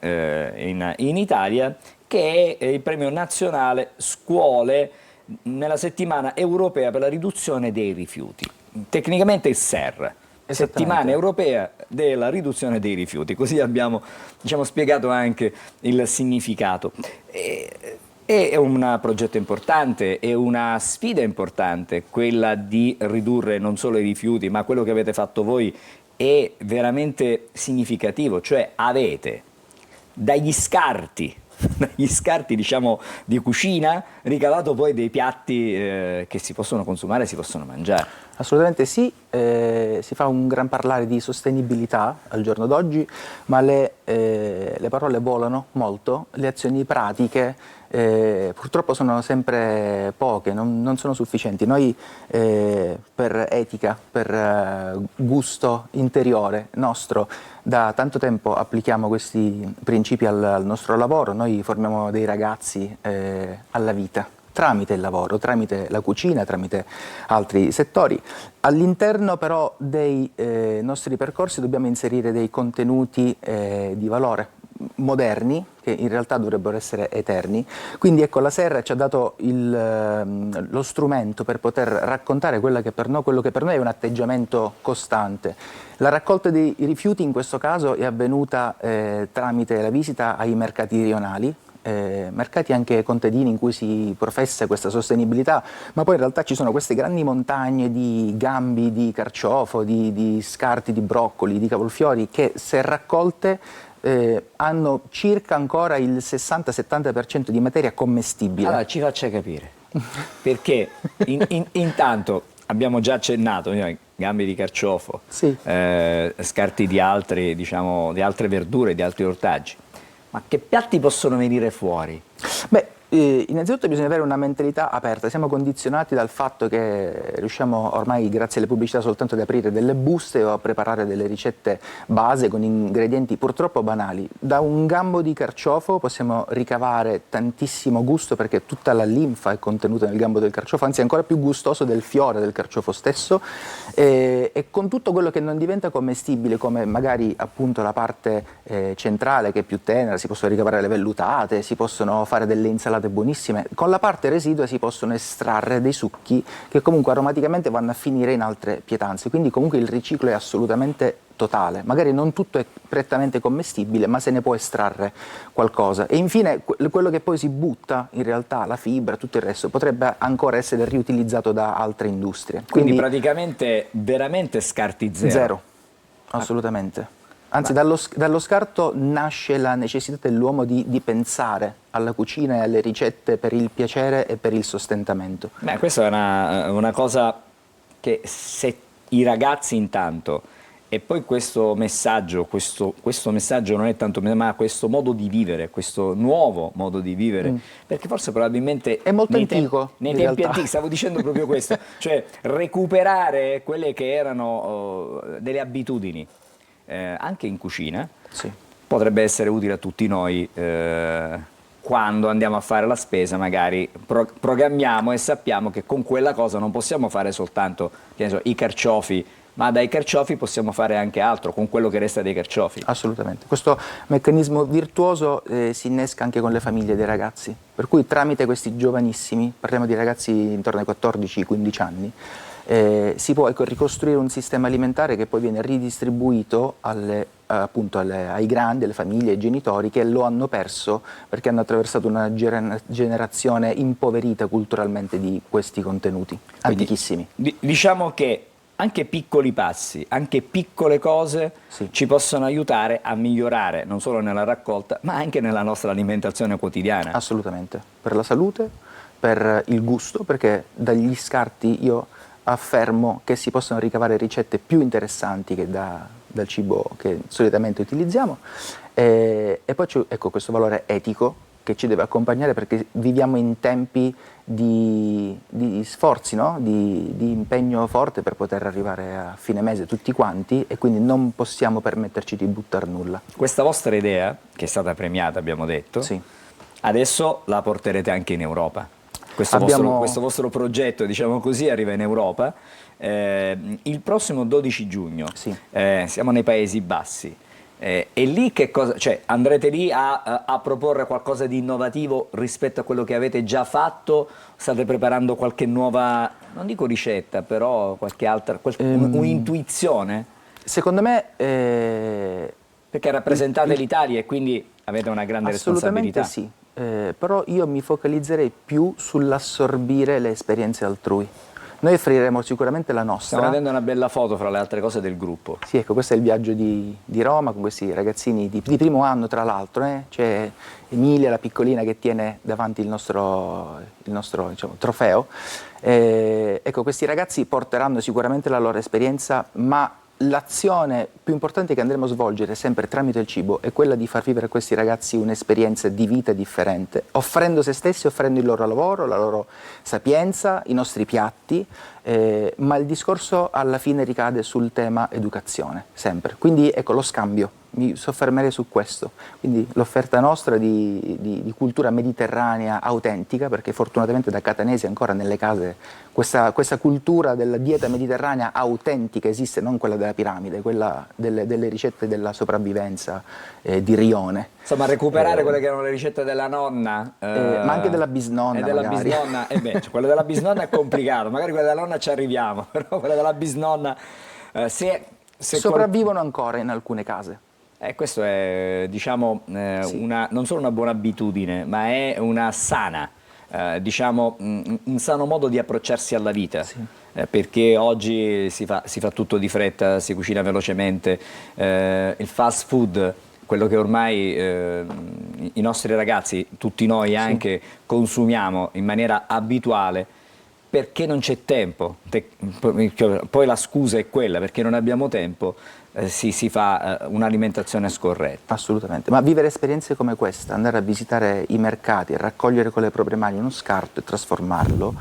in Italia, che è il premio nazionale scuole nella settimana europea per la riduzione dei rifiuti, tecnicamente il SER, settimana europea della riduzione dei rifiuti, così abbiamo spiegato anche il significato. È un progetto importante, è una sfida importante quella di ridurre non solo i rifiuti, ma quello che avete fatto voi è veramente significativo, cioè avete dagli scarti di cucina ricavato poi dei piatti che si possono consumare e si possono mangiare. Assolutamente sì, si fa un gran parlare di sostenibilità al giorno d'oggi, ma le parole volano molto, le azioni pratiche purtroppo sono sempre poche, non sono sufficienti. Noi per etica, per gusto interiore nostro, da tanto tempo applichiamo questi principi al nostro lavoro. Noi formiamo dei ragazzi alla vita, tramite il lavoro, tramite la cucina, tramite altri settori. All'interno però dei nostri percorsi dobbiamo inserire dei contenuti di valore moderni, che in realtà dovrebbero essere eterni. Quindi ecco, la SER ci ha dato lo strumento per poter raccontare quello che per noi è un atteggiamento costante. La raccolta dei rifiuti in questo caso è avvenuta tramite la visita ai mercati rionali, mercati anche contadini in cui si professa questa sostenibilità, ma poi in realtà ci sono queste grandi montagne di gambi di carciofo, di scarti di broccoli, di cavolfiori che, se raccolte, hanno circa ancora il 60-70% di materia commestibile. Allora ci faccia capire, perché intanto abbiamo già accennato, gambi di carciofo, sì, scarti di altri, diciamo, di altre verdure, di altri ortaggi. Ma che piatti possono venire fuori? Beh, innanzitutto bisogna avere una mentalità aperta. Siamo condizionati dal fatto che riusciamo ormai, grazie alle pubblicità, soltanto ad aprire delle buste o a preparare delle ricette base con ingredienti purtroppo banali. Da un gambo di carciofo possiamo ricavare tantissimo gusto, perché tutta la linfa è contenuta nel gambo del carciofo, anzi è ancora più gustoso del fiore del carciofo stesso, e con tutto quello che non diventa commestibile, come magari appunto la parte centrale, che è più tenera, si possono ricavare le vellutate, si possono fare delle insalate buonissime. Con la parte residua si possono estrarre dei succhi che comunque aromaticamente vanno a finire in altre pietanze, quindi comunque il riciclo è assolutamente totale. Magari non tutto è prettamente commestibile, ma se ne può estrarre qualcosa. E infine quello che poi si butta, in realtà la fibra, tutto il resto, potrebbe ancora essere riutilizzato da altre industrie. Quindi praticamente veramente scarti zero? Zero, assolutamente. Anzi, dallo scarto nasce la necessità dell'uomo di pensare alla cucina e alle ricette per il piacere e per il sostentamento. Beh, questa è una cosa che, se i ragazzi intanto, e poi questo messaggio non è tanto, ma questo modo di vivere, questo nuovo modo di vivere, perché forse probabilmente è molto antico, nei tempi antichi, stavo dicendo proprio questo, cioè recuperare quelle che erano delle abitudini, anche in cucina, sì, potrebbe essere utile a tutti noi. Quando andiamo a fare la spesa, magari programmiamo e sappiamo che con quella cosa non possiamo fare soltanto, che ne so, i carciofi, ma dai carciofi possiamo fare anche altro con quello che resta dei carciofi. Assolutamente. Questo meccanismo virtuoso si innesca anche con le famiglie dei ragazzi, per cui tramite questi giovanissimi, parliamo di ragazzi intorno ai 14-15 anni, si può ricostruire un sistema alimentare che poi viene ridistribuito ai grandi, alle famiglie, ai genitori che lo hanno perso perché hanno attraversato una generazione impoverita culturalmente di questi contenuti. Quindi, antichissimi. Diciamo che anche piccoli passi, anche piccole cose, sì, ci possono aiutare a migliorare non solo nella raccolta, ma anche nella nostra alimentazione quotidiana. Assolutamente, per la salute, per il gusto, perché dagli scarti io affermo che si possono ricavare ricette più interessanti che dal cibo che solitamente utilizziamo, e poi c'è, ecco, questo valore etico che ci deve accompagnare, perché viviamo in tempi di sforzi, no? di impegno forte per poter arrivare a fine mese tutti quanti, e quindi non possiamo permetterci di buttare nulla. Questa vostra idea, che è stata premiata, abbiamo detto, sì, adesso la porterete anche in Europa. Questo vostro progetto, diciamo così, arriva in Europa il prossimo 12 giugno. Sì. Siamo nei Paesi Bassi. E lì che cosa, cioè andrete lì a proporre qualcosa di innovativo rispetto a quello che avete già fatto? State preparando qualche nuova, non dico ricetta, però qualche altra, un'intuizione? Secondo me... perché rappresentate l'Italia e quindi avete una grande responsabilità. Assolutamente sì, però io mi focalizzerei più sull'assorbire le esperienze altrui. Noi offriremo sicuramente la nostra. Stiamo vedendo una bella foto fra le altre cose del gruppo. Sì, ecco, questo è il viaggio di Roma con questi ragazzini di primo anno, tra l'altro. C'è Emilia, la piccolina, che tiene davanti il nostro diciamo, trofeo. Ecco, questi ragazzi porteranno sicuramente la loro esperienza, ma l'azione più importante che andremo a svolgere sempre tramite il cibo è quella di far vivere a questi ragazzi un'esperienza di vita differente, offrendo se stessi, offrendo il loro lavoro, la loro sapienza, i nostri piatti, ma il discorso alla fine ricade sul tema educazione, sempre. Quindi ecco lo scambio, mi soffermerei su questo, quindi l'offerta nostra di cultura mediterranea autentica, perché fortunatamente da catanesi ancora nelle case questa cultura della dieta mediterranea autentica esiste, non quella della piramide, quella delle ricette della sopravvivenza di Rione. Insomma, recuperare quelle che erano le ricette della nonna. Ma anche della bisnonna. E della magari. bisnonna, cioè, quella della bisnonna è complicato, magari quella della nonna ci arriviamo, però quella della bisnonna se sopravvivono ancora in alcune case. Questo è, diciamo, non solo una buona abitudine, ma è una sana, diciamo, un sano modo di approcciarsi alla vita. Sì. Perché oggi si fa tutto di fretta, si cucina velocemente, il fast food, quello che ormai i nostri ragazzi, tutti noi anche, consumiamo in maniera abituale, perché non c'è tempo. Poi la scusa è quella, perché non abbiamo tempo, si fa un'alimentazione scorretta. Assolutamente, ma vivere esperienze come questa, andare a visitare i mercati, raccogliere con le proprie mani uno scarto e trasformarlo,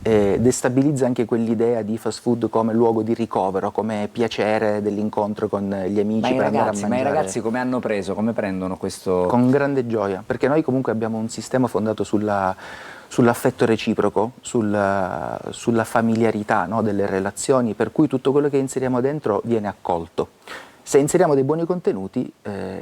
destabilizza anche quell'idea di fast food come luogo di ricovero, come piacere dell'incontro con gli amici per andare a mangiare. Ma i ragazzi come hanno preso, come prendono questo? Con grande gioia, perché noi comunque abbiamo un sistema fondato sull'affetto reciproco, sulla familiarità, no, delle relazioni, per cui tutto quello che inseriamo dentro viene accolto. Se inseriamo dei buoni contenuti,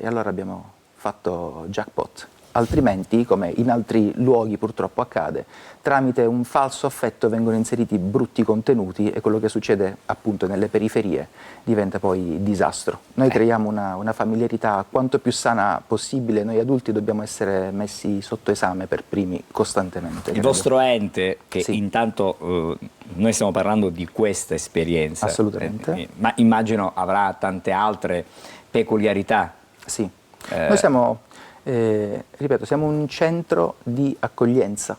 allora abbiamo fatto jackpot. Altrimenti, come in altri luoghi purtroppo accade, tramite un falso affetto vengono inseriti brutti contenuti e quello che succede appunto nelle periferie diventa poi disastro. Noi creiamo una familiarità quanto più sana possibile, noi adulti dobbiamo essere messi sotto esame per primi costantemente. Il vostro ente, che intanto noi stiamo parlando di questa esperienza, assolutamente, ma immagino avrà tante altre peculiarità. Sì, noi siamo... ripeto, siamo un centro di accoglienza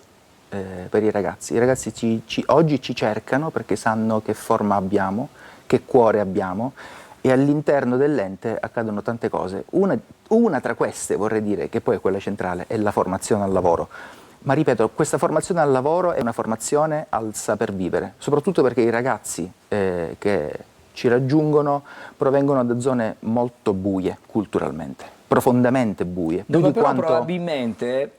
per i ragazzi. I ragazzi oggi ci cercano perché sanno che forma abbiamo, che cuore abbiamo, e all'interno dell'ente accadono tante cose. Una tra queste, vorrei dire, che poi è quella centrale, è la formazione al lavoro. Ma ripeto, questa formazione al lavoro è una formazione al saper vivere, soprattutto perché i ragazzi che ci raggiungono provengono da zone molto buie culturalmente, profondamente buie. Dove però probabilmente,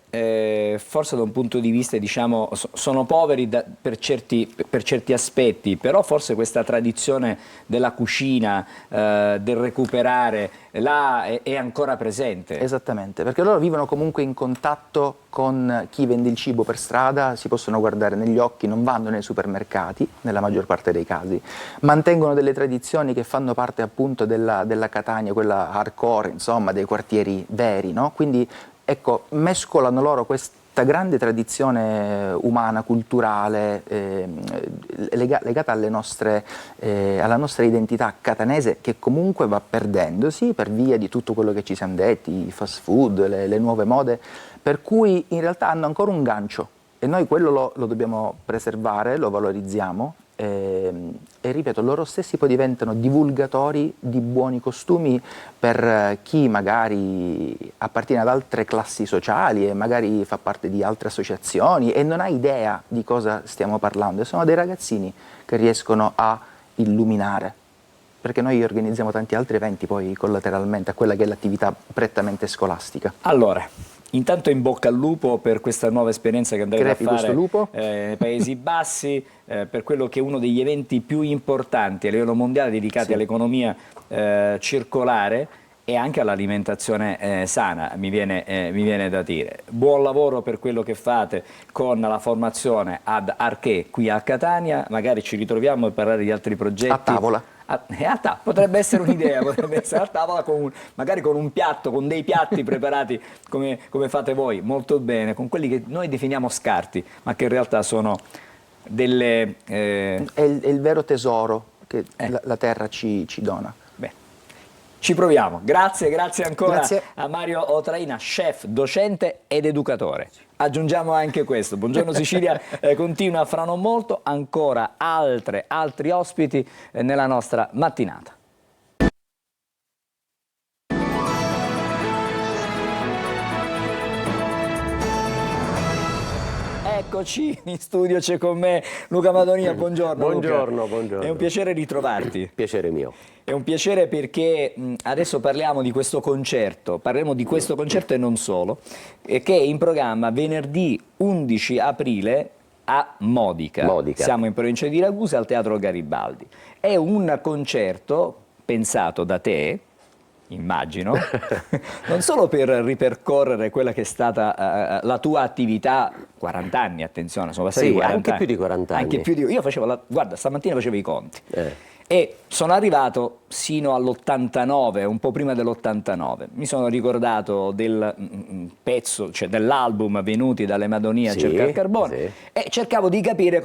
forse da un punto di vista, diciamo, sono poveri per certi aspetti, però forse questa tradizione della cucina, del recuperare, là è ancora presente. Esattamente, perché loro vivono comunque in contatto con chi vende il cibo per strada, si possono guardare negli occhi, non vanno nei supermercati, nella maggior parte dei casi, mantengono delle tradizioni che fanno parte appunto della Catania, quella hardcore, insomma, dei quartieri veri, no? Quindi ecco, mescolano loro questa grande tradizione umana, culturale, legata alla nostra identità catanese, che comunque va perdendosi per via di tutto quello che ci siamo detti, i fast food, le nuove mode, per cui in realtà hanno ancora un gancio e noi quello lo dobbiamo preservare, lo valorizziamo. E ripeto, loro stessi poi diventano divulgatori di buoni costumi per chi magari appartiene ad altre classi sociali e magari fa parte di altre associazioni e non ha idea di cosa stiamo parlando, e sono dei ragazzini che riescono a illuminare, perché noi organizziamo tanti altri eventi poi collateralmente a quella che è l'attività prettamente scolastica. Allora, intanto in bocca al lupo per questa nuova esperienza che andrete a fare lupo. Nei Paesi Bassi, per quello che è uno degli eventi più importanti a livello mondiale dedicati all'economia circolare e anche all'alimentazione sana, mi viene da dire. Buon lavoro per quello che fate con la formazione ad Arché qui a Catania, magari ci ritroviamo a parlare di altri progetti. A tavola. Potrebbe essere un'idea, potrebbe essere a tavola magari con un piatto, con dei piatti preparati come fate voi, molto bene, con quelli che noi definiamo scarti, ma che in realtà sono delle... È il vero tesoro che la terra ci dona. Ci proviamo. Grazie ancora Grazie. a Mario Otraina, chef, docente ed educatore. Aggiungiamo anche questo. Buongiorno Sicilia continua fra non molto, ancora altri ospiti nella nostra mattinata. Eccoci, in studio c'è con me Luca Madonia, buongiorno. Buongiorno. È un piacere ritrovarti. Piacere mio. È un piacere perché adesso parliamo di questo concerto, parleremo di questo concerto e non solo, che è in programma venerdì 11 aprile a Modica. Siamo in provincia di Ragusa al Teatro Garibaldi. È un concerto pensato da te, immagino, non solo per ripercorrere quella che è stata la tua attività, 40 anni, attenzione, sono passati 40 anche anni. più di 40 anni. Anche più di, io facevo, guarda, stamattina facevo i conti. E sono arrivato sino all'89, un po' prima dell'89. Mi sono ricordato del pezzo, cioè dell'album Venuti dalle Madonie a cercare carbone, e cercavo di capire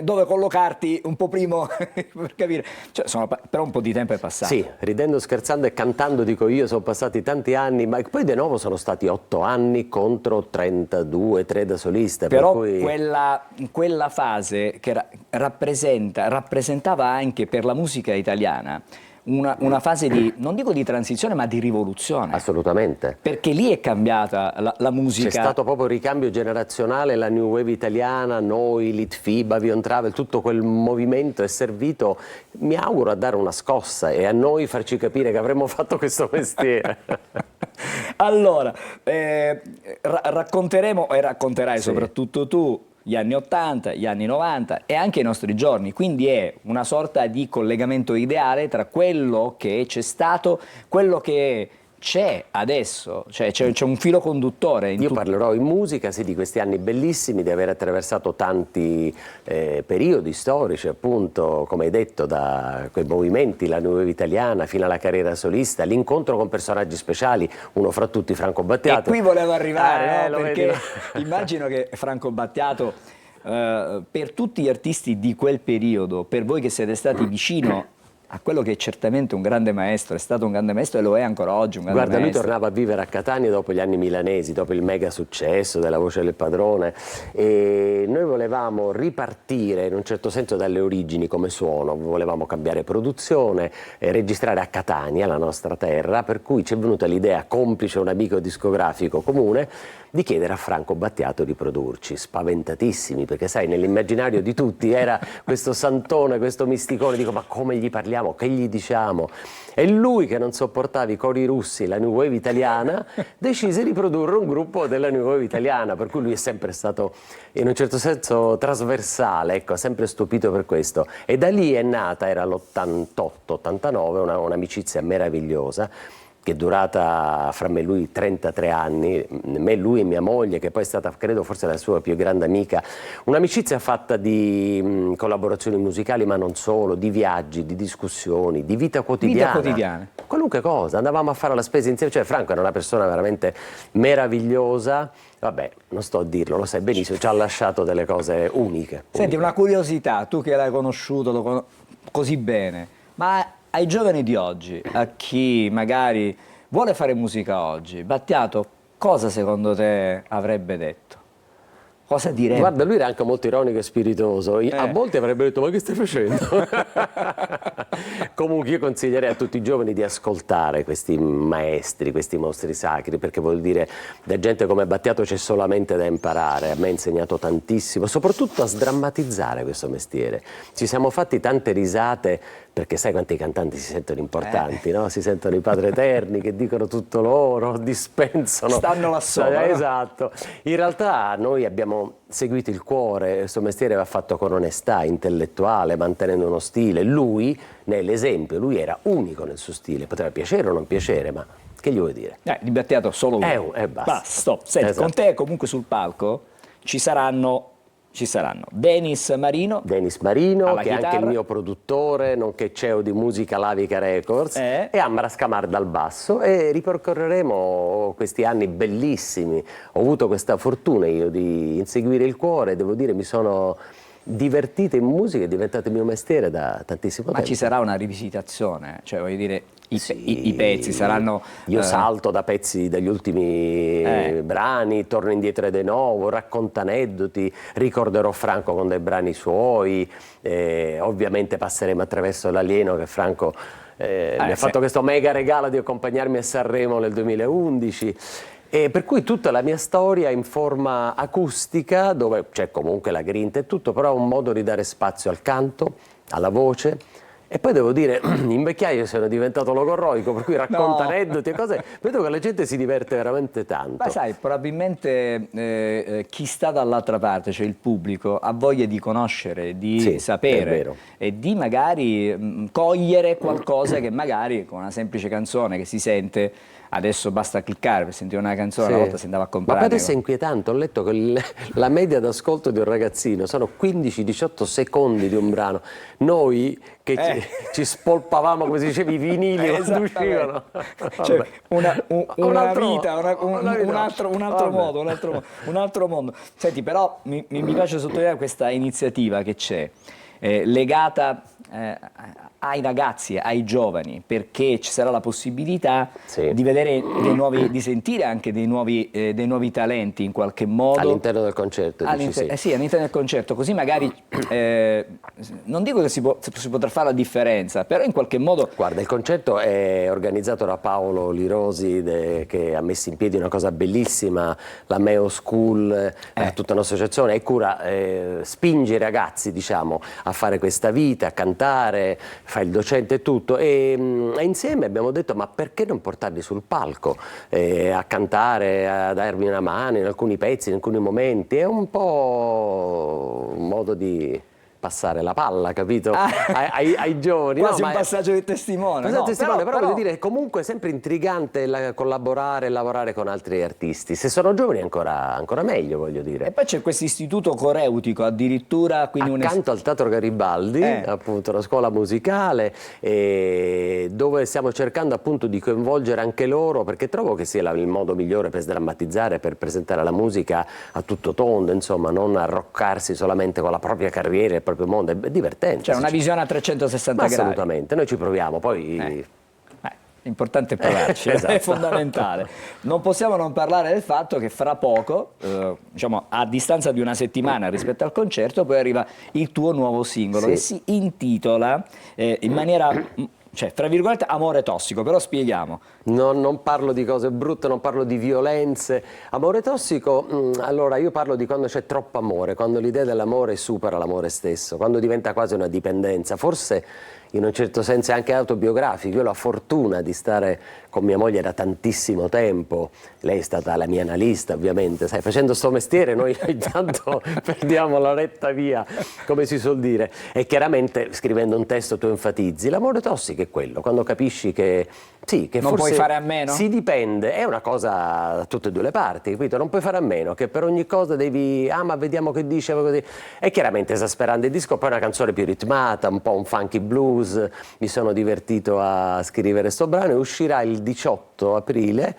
dove collocarti un po' prima per capire. Cioè, però un po' di tempo è passato. Sì, ridendo, scherzando e cantando dico io, sono passati tanti anni, ma poi di nuovo sono stati 8 anni contro 32, 3 da solista. Però per cui... quella fase che rappresentava anche per la musica italiana una fase di, non dico di transizione, ma di rivoluzione. Assolutamente. Perché lì è cambiata la musica. C'è stato proprio il ricambio generazionale, la New Wave italiana, noi, Litfib, Avion Travel, tutto quel movimento è servito, mi auguro, a dare una scossa e a noi farci capire che avremmo fatto questo mestiere. Allora, racconteremo, e racconterai soprattutto tu, gli anni 80, gli anni 90 e anche i nostri giorni, quindi è una sorta di collegamento ideale tra quello che c'è stato, quello che c'è adesso, cioè c'è un filo conduttore. Io parlerò in musica, sì, di questi anni bellissimi, di aver attraversato tanti periodi storici, appunto, come hai detto, da quei movimenti, la New Wave italiana, fino alla carriera solista, l'incontro con personaggi speciali, uno fra tutti Franco Battiato. E qui volevo arrivare, no? Perché vedi? immagino che Franco Battiato, per tutti gli artisti di quel periodo, per voi che siete stati vicino a quello che è certamente un grande maestro, è stato un grande maestro e lo è ancora oggi un grande maestro. Lui tornava a vivere a Catania dopo gli anni milanesi, dopo il mega successo della Voce del Padrone, e noi volevamo ripartire in un certo senso dalle origini come suono, volevamo cambiare produzione, registrare a Catania, la nostra terra, per cui ci è venuta l'idea, complice un amico discografico comune, di chiedere a Franco Battiato di produrci, spaventatissimi, perché sai, nell'immaginario di tutti era questo santone, questo misticone, dico ma come gli parliamo, che gli diciamo? E lui, che non sopportava i cori russi, la New Wave italiana, decise di produrre un gruppo della New Wave italiana, per cui lui è sempre stato in un certo senso trasversale, ecco, sempre stupito per questo. E da lì è nata, era l'88-89, un'amicizia meravigliosa, che è durata fra me e lui 33 anni, me, lui e mia moglie, che poi è stata, credo, forse la sua più grande amica. Un'amicizia fatta di collaborazioni musicali, ma non solo, di viaggi, di discussioni, di vita quotidiana. Vita quotidiana. Qualunque cosa, andavamo a fare la spesa insieme, cioè Franco era una persona veramente meravigliosa. Vabbè, non sto a dirlo, lo sai benissimo, ci ha lasciato delle cose uniche. Senti, una curiosità, tu che l'hai conosciuto così bene, ma ai giovani di oggi, a chi magari vuole fare musica oggi, Battiato, cosa secondo te avrebbe detto? Cosa direbbe? Guarda, lui era anche molto ironico e spiritoso. A volte avrebbe detto, ma che stai facendo? Comunque io consiglierei a tutti i giovani di ascoltare questi maestri, questi mostri sacri, perché vuol dire, da gente come Battiato c'è solamente da imparare. A me ha insegnato tantissimo, soprattutto a sdrammatizzare questo mestiere. Ci siamo fatti tante risate, perché sai quanti cantanti si sentono importanti, no? Si sentono i padri eterni che dicono tutto loro, dispensano. Stanno là sopra. Esatto. In realtà noi abbiamo seguito il cuore, questo mestiere va fatto con onestà intellettuale, mantenendo uno stile. Lui, nell'esempio, lui era unico nel suo stile, poteva piacere o non piacere, ma che gli vuoi dire? Di Battiato solo uno. Basta. Stop. Senti, esatto. Con te comunque sul palco ci saranno Denis Marino, che è anche il mio produttore, nonché CEO di Musica Lavica Records, e Ambra Scamarda al basso, e ripercorreremo questi anni bellissimi. Ho avuto questa fortuna io di inseguire il cuore, devo dire mi sono divertite in musica, è diventato il mio mestiere da tantissimo tempo. Ma ci sarà una rivisitazione, cioè voglio dire, i pezzi saranno... Io salto da pezzi degli ultimi brani, torno indietro de nuovo, racconto aneddoti, ricorderò Franco con dei brani suoi, ovviamente passeremo attraverso l'alieno che Franco mi ha fatto questo mega regalo di accompagnarmi a Sanremo nel 2011. E per cui tutta la mia storia in forma acustica, dove c'è comunque la grinta e tutto, però è un modo di dare spazio al canto, alla voce. E poi devo dire, in vecchiaia sono diventato logorroico, per cui racconto aneddoti e cose, vedo che la gente si diverte veramente tanto. Ma sai, probabilmente chi sta dall'altra parte, cioè il pubblico, ha voglia di conoscere, di sapere e di magari cogliere qualcosa che magari con una semplice canzone che si sente, adesso basta cliccare per sentire una canzone, una volta si andava a comprare. Ma adesso è inquietante, ho letto che la media d'ascolto di un ragazzino sono 15-18 secondi di un brano. Noi che ci spolpavamo, come si diceva, i vinili quando uscivano. Cioè, una vita, un altro mondo. Senti, però mi piace sottolineare questa iniziativa che c'è, legata ai ragazzi, ai giovani, perché ci sarà la possibilità di vedere di sentire anche dei nuovi talenti in qualche modo all'interno del concerto. Sì, all'interno del concerto, così magari non dico che si potrà fare la differenza, però in qualche modo... Guarda, il concerto è organizzato da Paolo Lirosi che ha messo in piedi una cosa bellissima, la Meo School, tutta un'associazione e cura, spinge i ragazzi, diciamo, a fare questa vita, a cantare, fa il docente e tutto, e insieme abbiamo detto: ma perché non portarli sul palco a cantare, a darmi una mano in alcuni pezzi, in alcuni momenti? È un po' un modo di passare la palla, capito? Ai giovani. Quasi un passaggio di testimone. Però voglio dire, comunque è sempre intrigante collaborare e lavorare con altri artisti. Se sono giovani ancora meglio, voglio dire. E poi c'è questo istituto coreutico addirittura, quindi accanto al Teatro Garibaldi, appunto una scuola musicale, dove stiamo cercando appunto di coinvolgere anche loro, perché trovo che sia il modo migliore per sdrammatizzare, per presentare la musica a tutto tondo, insomma, non arroccarsi solamente con la propria carriera e il proprio mondo, è divertente. Cioè una visione a 360 gradi. Assolutamente, noi ci proviamo, poi... L'importante è provarci, è fondamentale. Non possiamo non parlare del fatto che fra poco, diciamo a distanza di una settimana rispetto al concerto, poi arriva il tuo nuovo singolo che si intitola in maniera... cioè, tra virgolette, amore tossico, però spieghiamo. Non parlo di cose brutte, non parlo di violenze. Amore tossico, allora io parlo di quando c'è troppo amore, quando l'idea dell'amore supera l'amore stesso, quando diventa quasi una dipendenza. Forse in un certo senso è anche autobiografico. Io ho la fortuna di stare con mia moglie da tantissimo tempo, lei è stata la mia analista ovviamente, sai, facendo sto mestiere noi ogni tanto perdiamo la retta via, come si suol dire, e chiaramente scrivendo un testo tu enfatizzi. L'amore tossico è quello, quando capisci che sì, che non forse puoi fare a meno? Si dipende, è una cosa da tutte e due le parti, capito? Non puoi fare a meno, che per ogni cosa devi, ma vediamo che dice, così. È chiaramente esasperante il disco, poi è una canzone più ritmata, un po' un funky blues, mi sono divertito a scrivere sto brano e uscirà il 18 aprile,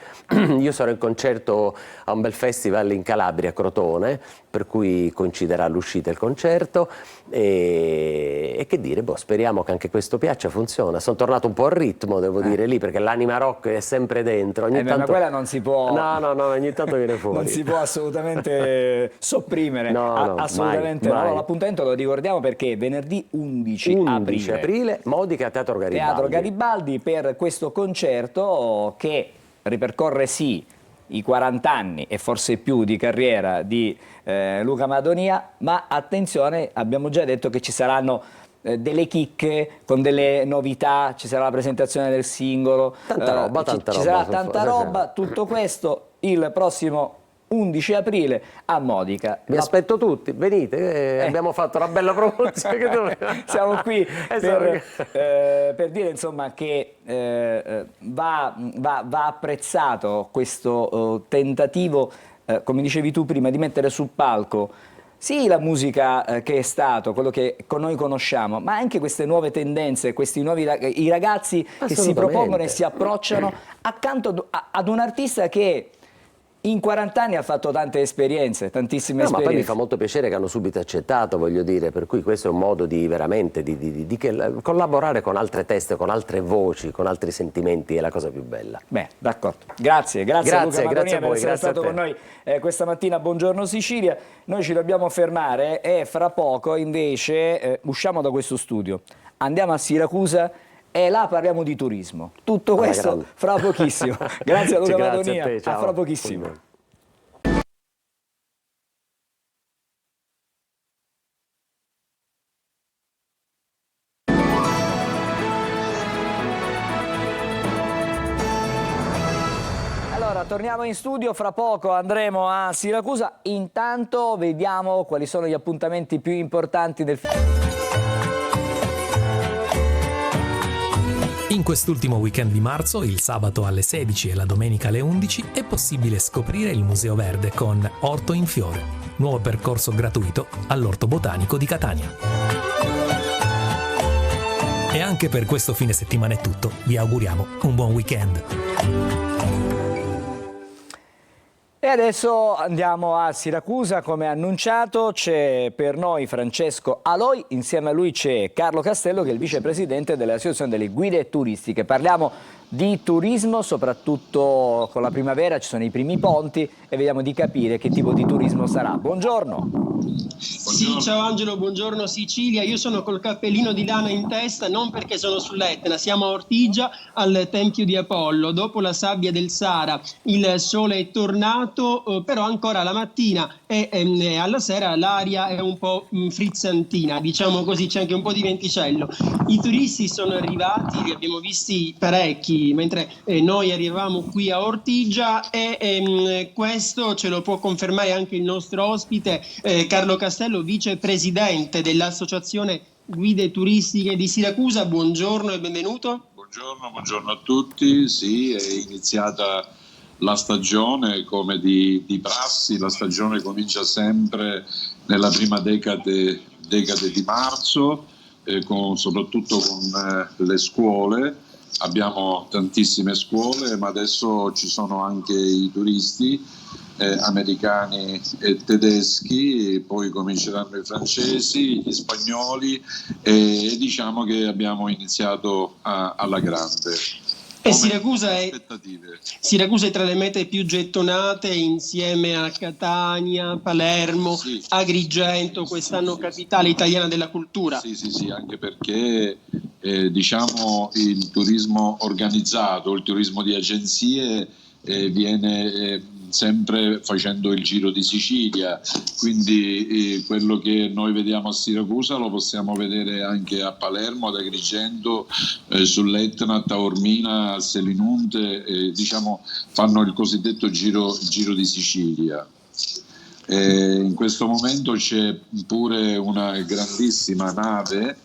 io sarò in concerto a un bel festival in Calabria, Crotone, per cui coinciderà l'uscita e il concerto e che dire, speriamo che anche questo piaccia, funziona. Sono tornato un po' al ritmo, devo dire, lì, perché l'anima rock è sempre dentro. Ogni tanto... ma quella non si può... No, ogni tanto viene fuori. Non si può assolutamente sopprimere. Assolutamente mai. No. L'appuntamento lo ricordiamo perché è venerdì 11 aprile, Modica, Teatro Garibaldi. Teatro Garibaldi, per questo concerto che ripercorre i 40 anni e forse più di carriera di Luca Madonia, ma attenzione, abbiamo già detto che ci saranno delle chicche con delle novità, ci sarà la presentazione del singolo, tanta roba, ci sarà tanta roba, tutto questo il prossimo 11 aprile a Modica. Vi aspetto tutti, venite, abbiamo fatto una bella promozione. Siamo qui per dire insomma che va apprezzato questo tentativo, come dicevi tu prima, di mettere sul palco sì la musica che è stato, quello che noi conosciamo, ma anche queste nuove tendenze, questi nuovi i ragazzi che si propongono e si approcciano accanto ad un artista che in 40 anni ha fatto tante esperienze, tantissime No, ma poi mi esperienze. fa molto piacere che hanno subito accettato, voglio dire, per cui questo è un modo di veramente di collaborare con altre teste, con altre voci, con altri sentimenti, è la cosa più bella. Beh, d'accordo. Grazie a Luca Madonia grazie a per voi, essere grazie a stato te. con noi questa mattina. Buongiorno Sicilia. Noi ci dobbiamo fermare e fra poco invece usciamo da questo studio, andiamo a Siracusa e là parliamo di turismo. Tutto questo fra pochissimo. Grazie a Luca Madonia. A te, ciao. A fra pochissimo. Allora, torniamo in studio, fra poco andremo a Siracusa, intanto vediamo quali sono gli appuntamenti più importanti del In quest'ultimo weekend di marzo, il sabato alle 16 e la domenica alle 11, è possibile scoprire il Museo Verde con Orto in Fiore, nuovo percorso gratuito all'Orto Botanico di Catania. E anche per questo fine settimana è tutto, vi auguriamo un buon weekend. E adesso andiamo a Siracusa, come annunciato c'è per noi Francesco Aloi, insieme a lui c'è Carlo Castello che è il vicepresidente dell'Associazione delle Guide Turistiche. Parliamo di turismo, soprattutto con la primavera ci sono i primi ponti e vediamo di capire che tipo di turismo sarà. Buongiorno. Sì, ciao Angelo, buongiorno Sicilia. Io sono col cappellino di lana in testa, non perché sono sull'Etna, siamo a Ortigia al Tempio di Apollo. Dopo la sabbia del Sahara il sole è tornato, però ancora la mattina e alla sera l'aria è un po' frizzantina, diciamo così, c'è anche un po' di venticello. I turisti sono arrivati, li abbiamo visti parecchi, mentre noi arrivavamo qui a Ortigia e questo ce lo può confermare anche il nostro ospite Carlo Castello, vicepresidente dell'Associazione Guide Turistiche di Siracusa. Buongiorno e benvenuto. Buongiorno a tutti. Sì, è iniziata la stagione come di prassi, la stagione comincia sempre nella prima decade di marzo, soprattutto con le scuole. Abbiamo tantissime scuole, ma adesso ci sono anche i turisti americani e tedeschi, poi cominceranno i francesi, gli spagnoli e diciamo che abbiamo iniziato alla grande. E Siracusa è tra le mete più gettonate insieme a Catania, Palermo, sì. Agrigento, quest'anno capitale italiana della cultura. Sì, anche perché diciamo il turismo organizzato, il turismo di agenzie viene sempre facendo il giro di Sicilia, quindi quello che noi vediamo a Siracusa lo possiamo vedere anche a Palermo, ad Agrigento, sull'Etna, a Taormina, a Selinunte, diciamo fanno il cosiddetto giro di Sicilia. In questo momento c'è pure una grandissima nave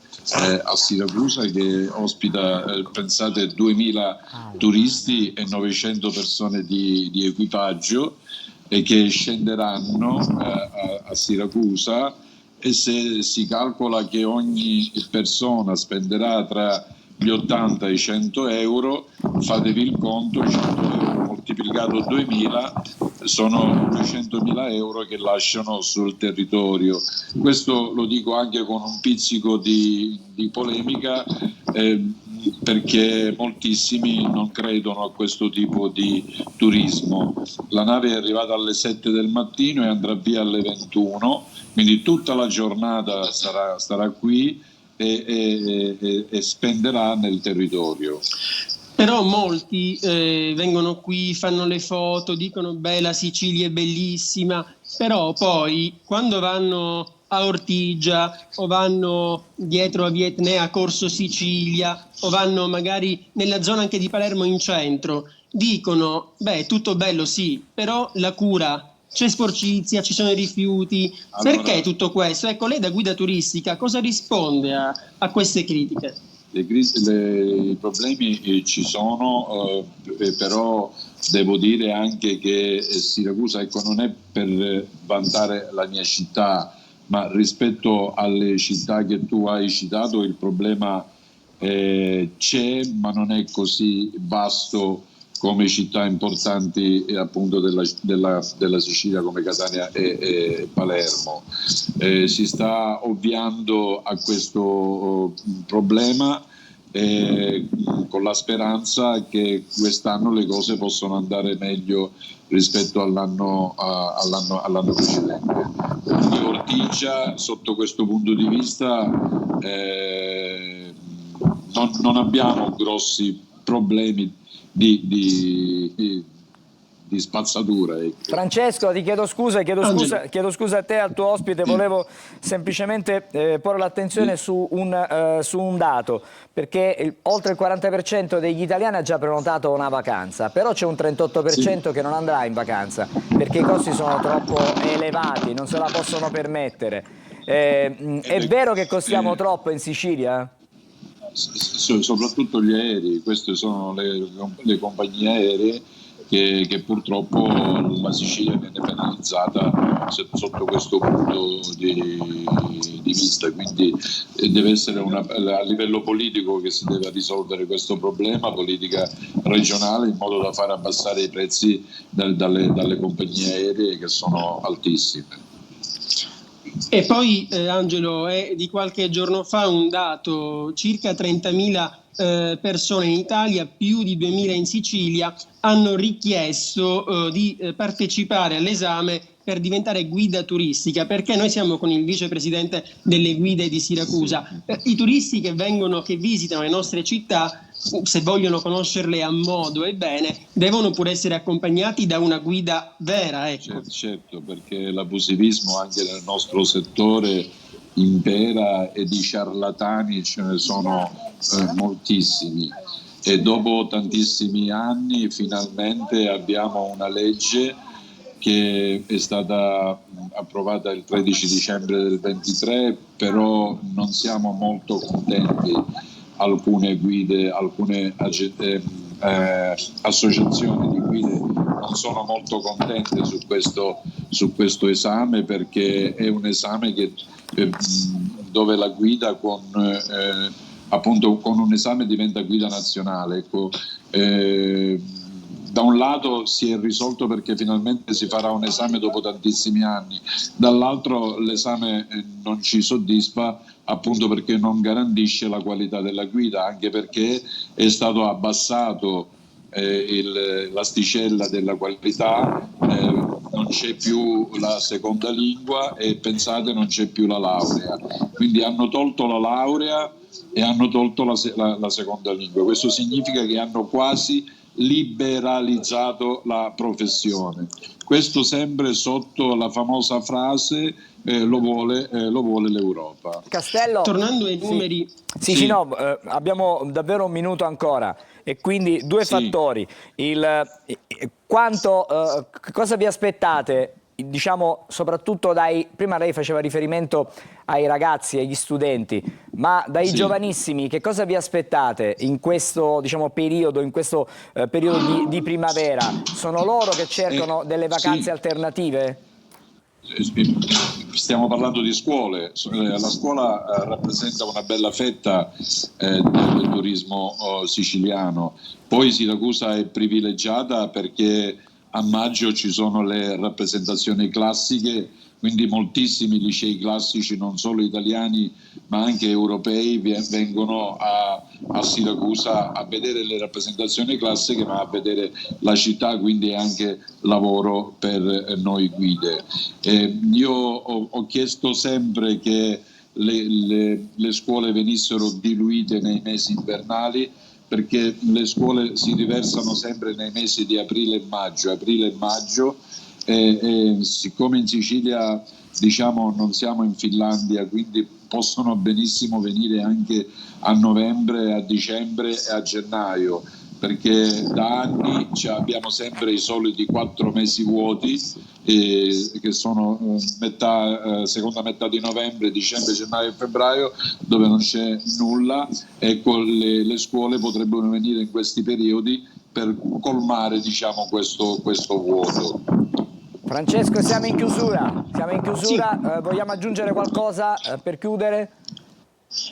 a Siracusa che ospita, pensate, 2000 turisti e 900 persone di equipaggio e che scenderanno a Siracusa, e se si calcola che ogni persona spenderà tra gli 80 e i 100 euro, fatevi il conto, 100 euro moltiplicato 2000 sono 200.000 euro che lasciano sul territorio. Questo lo dico anche con un pizzico di polemica, perché moltissimi non credono a questo tipo di turismo. La nave è arrivata alle 7 del mattino e andrà via alle 21, quindi tutta la giornata starà qui e spenderà nel territorio. Però molti vengono qui, fanno le foto, dicono beh, la Sicilia è bellissima, però poi quando vanno a Ortigia o vanno dietro a Vietnè, a Corso Sicilia, o vanno magari nella zona anche di Palermo in centro, dicono beh, tutto bello sì, però la cura, c'è sporcizia, ci sono i rifiuti, allora, perché tutto questo? Ecco, lei da guida turistica cosa risponde a queste critiche? I problemi ci sono, però devo dire anche che Siracusa, ecco, non è per vantare la mia città, ma rispetto alle città che tu hai citato il problema c'è, ma non è così vasto come città importanti appunto della Sicilia come Catania e Palermo. Si sta ovviando a questo problema con la speranza che quest'anno le cose possano andare meglio rispetto all'anno precedente. Quindi Ortigia, sotto questo punto di vista, non abbiamo grossi problemi di spazzatura. Francesco, ti chiedo scusa a te e al tuo ospite, volevo semplicemente porre l'attenzione su un dato, perché oltre il 40% degli italiani ha già prenotato una vacanza, però c'è un 38% che non andrà in vacanza, perché i costi sono troppo elevati, non se la possono permettere. È vero che costiamo troppo in Sicilia? Soprattutto gli aerei, queste sono le compagnie aeree che purtroppo la Sicilia viene penalizzata sotto questo punto di vista, quindi deve essere a livello politico che si deve risolvere questo problema, politica regionale, in modo da far abbassare i prezzi dalle compagnie aeree che sono altissime. E poi Angelo, è di qualche giorno fa un dato: circa 30.000 persone in Italia, più di 2.000 in Sicilia, hanno richiesto di partecipare all'esame per diventare guida turistica, perché noi siamo con il vicepresidente delle guide di Siracusa. I turisti che visitano le nostre città, se vogliono conoscerle a modo e bene, devono pure essere accompagnati da una guida vera. Ecco. Certo, perché l'abusivismo anche nel nostro settore impera e di ciarlatani ce ne sono moltissimi, e dopo tantissimi anni finalmente abbiamo una legge che è stata approvata il 13 dicembre del 23, però non siamo molto contenti. Alcune guide, alcune associazioni di guide non sono molto contente su questo esame, perché è un esame dove la guida appunto con un esame diventa guida nazionale. Ecco, da un lato si è risolto perché finalmente si farà un esame dopo tantissimi anni, dall'altro l'esame non ci soddisfa, appunto perché non garantisce la qualità della guida, anche perché è stato abbassato l'asticella della qualità, non c'è più la seconda lingua e pensate non c'è più la laurea, quindi hanno tolto la laurea e hanno tolto la seconda lingua. Questo significa che hanno quasi liberalizzato la professione. Questo sempre sotto la famosa frase lo vuole l'Europa. Castello, tornando ai numeri, abbiamo davvero un minuto ancora, e quindi due fattori. Cosa vi aspettate? Diciamo soprattutto prima lei faceva riferimento ai ragazzi, agli studenti, ma dai giovanissimi che cosa vi aspettate in questo periodo, di primavera? Sono loro che cercano delle vacanze alternative? Stiamo parlando di scuole. La scuola rappresenta una bella fetta del turismo siciliano. Poi Siracusa è privilegiata perché a maggio ci sono le rappresentazioni classiche, quindi moltissimi licei classici, non solo italiani ma anche europei, vengono a Siracusa a vedere le rappresentazioni classiche, ma a vedere la città, quindi è anche lavoro per noi guide. Io ho chiesto sempre che le scuole venissero diluite nei mesi invernali, perché le scuole si riversano sempre nei mesi di aprile e maggio, e siccome in Sicilia non siamo in Finlandia, quindi possono benissimo venire anche a novembre, a dicembre e a gennaio, perché da anni abbiamo sempre i soliti 4 mesi vuoti, che sono seconda metà di novembre, dicembre, gennaio e febbraio, dove non c'è nulla. Ecco, le scuole potrebbero venire in questi periodi per colmare questo vuoto. Francesco, siamo in chiusura. Vogliamo aggiungere qualcosa per chiudere?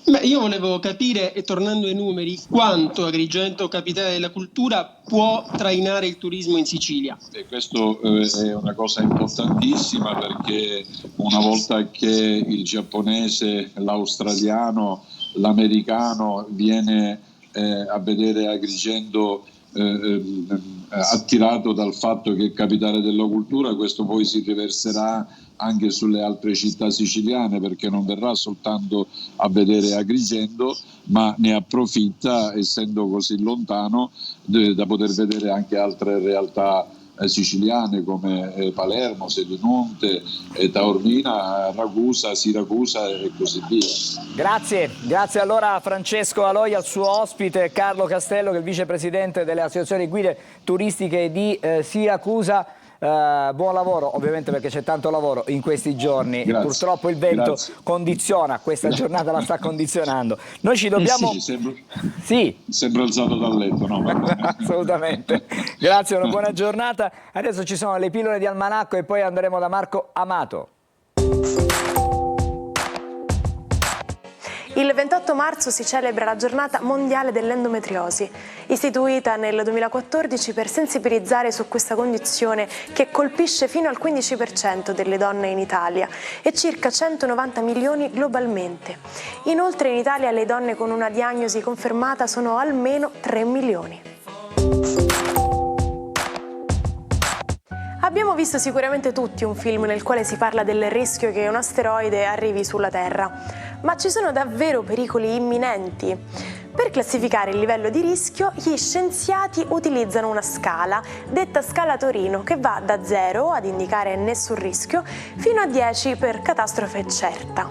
Beh, io volevo capire, e tornando ai numeri, quanto Agrigento, capitale della cultura, può trainare il turismo in Sicilia. E questo è una cosa importantissima, perché una volta che il giapponese, l'australiano, l'americano viene a vedere Agrigento attirato dal fatto che è capitale della cultura, questo poi si riverserà anche sulle altre città siciliane, perché non verrà soltanto a vedere Agrigento, ma ne approfitta, essendo così lontano, da poter vedere anche altre realtà siciliane come Palermo, Sedinonte, Taormina, Ragusa, Siracusa e così via. Grazie allora a Francesco Aloi, al suo ospite Carlo Castello, che è il vicepresidente delle associazioni guide turistiche di Siracusa. Buon lavoro, ovviamente, perché c'è tanto lavoro in questi giorni. Grazie. Purtroppo il vento condiziona, questa giornata la sta condizionando. Noi ci dobbiamo... Sembra alzato dal letto, no? Assolutamente. Grazie, una buona giornata. Adesso ci sono le pillole di Almanacco e poi andremo da Marco Amato. Il 28 marzo si celebra la giornata mondiale dell'endometriosi, istituita nel 2014 per sensibilizzare su questa condizione che colpisce fino al 15% delle donne in Italia e circa 190 milioni globalmente. Inoltre in Italia le donne con una diagnosi confermata sono almeno 3 milioni. Abbiamo visto sicuramente tutti un film nel quale si parla del rischio che un asteroide arrivi sulla Terra, ma ci sono davvero pericoli imminenti. Per classificare il livello di rischio, gli scienziati utilizzano una scala, detta scala Torino, che va da 0 ad indicare nessun rischio fino a 10 per catastrofe certa.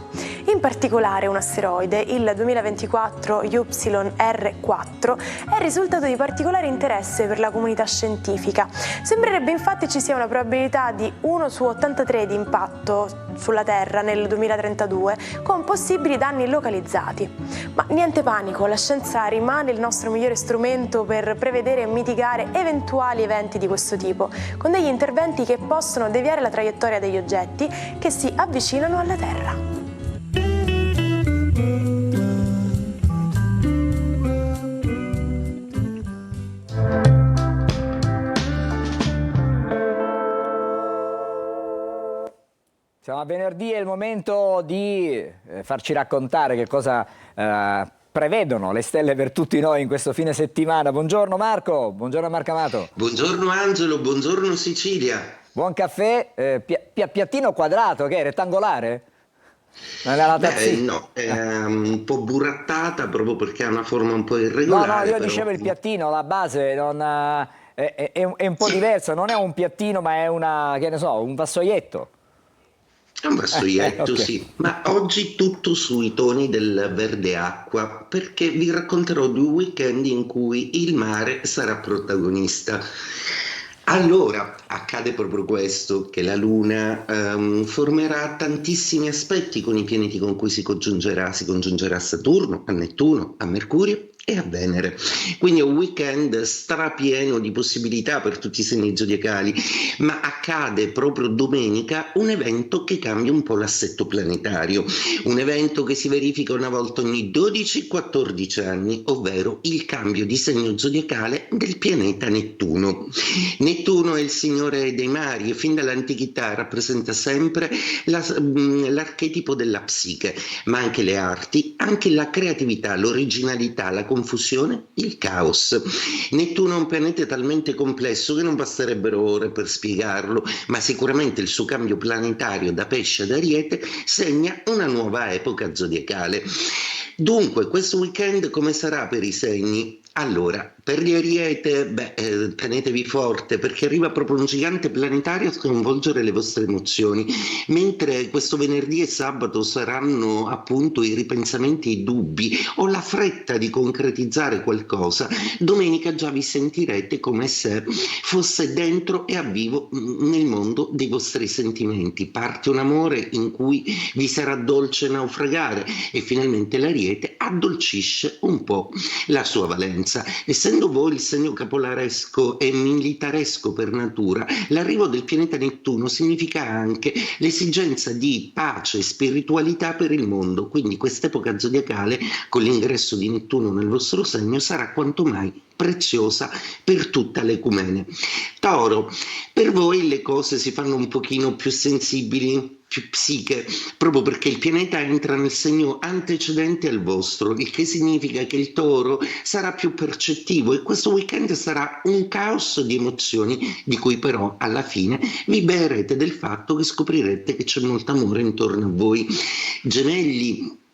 In particolare un asteroide, il 2024 YR4, è risultato di particolare interesse per la comunità scientifica. Sembrerebbe infatti ci sia una probabilità di 1 su 83 di impatto sulla Terra nel 2032, con possibili danni localizzati. Ma niente panico, la scienza rimane il nostro migliore strumento per prevedere e mitigare eventuali eventi di questo tipo, con degli interventi che possono deviare la traiettoria degli oggetti che si avvicinano alla Terra. Siamo a venerdì, è il momento di farci raccontare che cosa prevedono le stelle per tutti noi in questo fine settimana. Buongiorno Marco, buongiorno Marco Amato. Buongiorno Angelo, buongiorno Sicilia. Buon caffè, piattino quadrato, che è rettangolare? No, è un po' burattata proprio perché ha una forma un po' irregolare. No, io dicevo il piattino, la base è un po' diversa, non è un piattino ma è un vassoietto. È un vassoietto, okay. Sì, ma oggi tutto sui toni del verde acqua, perché vi racconterò di un weekend in cui il mare sarà protagonista. Allora, accade proprio questo, che la Luna formerà tantissimi aspetti con i pianeti con cui si congiungerà a Saturno, a Nettuno, a Mercurio e a Venere. Quindi è un weekend strapieno di possibilità per tutti i segni zodiacali, ma accade proprio domenica un evento che cambia un po' l'assetto planetario, un evento che si verifica una volta ogni 12-14 anni, ovvero il cambio di segno zodiacale del pianeta Nettuno. Nettuno è il signore dei mari e fin dall'antichità rappresenta sempre l'archetipo della psiche, ma anche le arti, anche la creatività, l'originalità, la confusione, il caos. Nettuno è un pianeta talmente complesso che non basterebbero ore per spiegarlo, ma sicuramente il suo cambio planetario da Pesce ad Ariete segna una nuova epoca zodiacale. Dunque, questo weekend come sarà per i segni? Allora, per gli Ariete, tenetevi forte perché arriva proprio un gigante planetario a sconvolgere le vostre emozioni, mentre questo venerdì e sabato saranno appunto i ripensamenti e i dubbi o la fretta di concretizzare qualcosa. Domenica già vi sentirete come se fosse dentro e a vivo nel mondo dei vostri sentimenti. Parte un amore in cui vi sarà dolce naufragare e finalmente l'Ariete addolcisce un po' la sua valenza. Essendo essendo voi il segno capolaresco e militaresco per natura, l'arrivo del pianeta Nettuno significa anche l'esigenza di pace e spiritualità per il mondo, quindi quest'epoca zodiacale con l'ingresso di Nettuno nel vostro segno sarà quanto mai preziosa per tutta l'ecumene. Toro, per voi le cose si fanno un pochino più sensibili, più psiche, proprio perché il pianeta entra nel segno antecedente al vostro, il che significa che il Toro sarà più percettivo e questo weekend sarà un caos di emozioni di cui però alla fine vi beerete del fatto che scoprirete che c'è molto amore intorno a voi. Gemelli,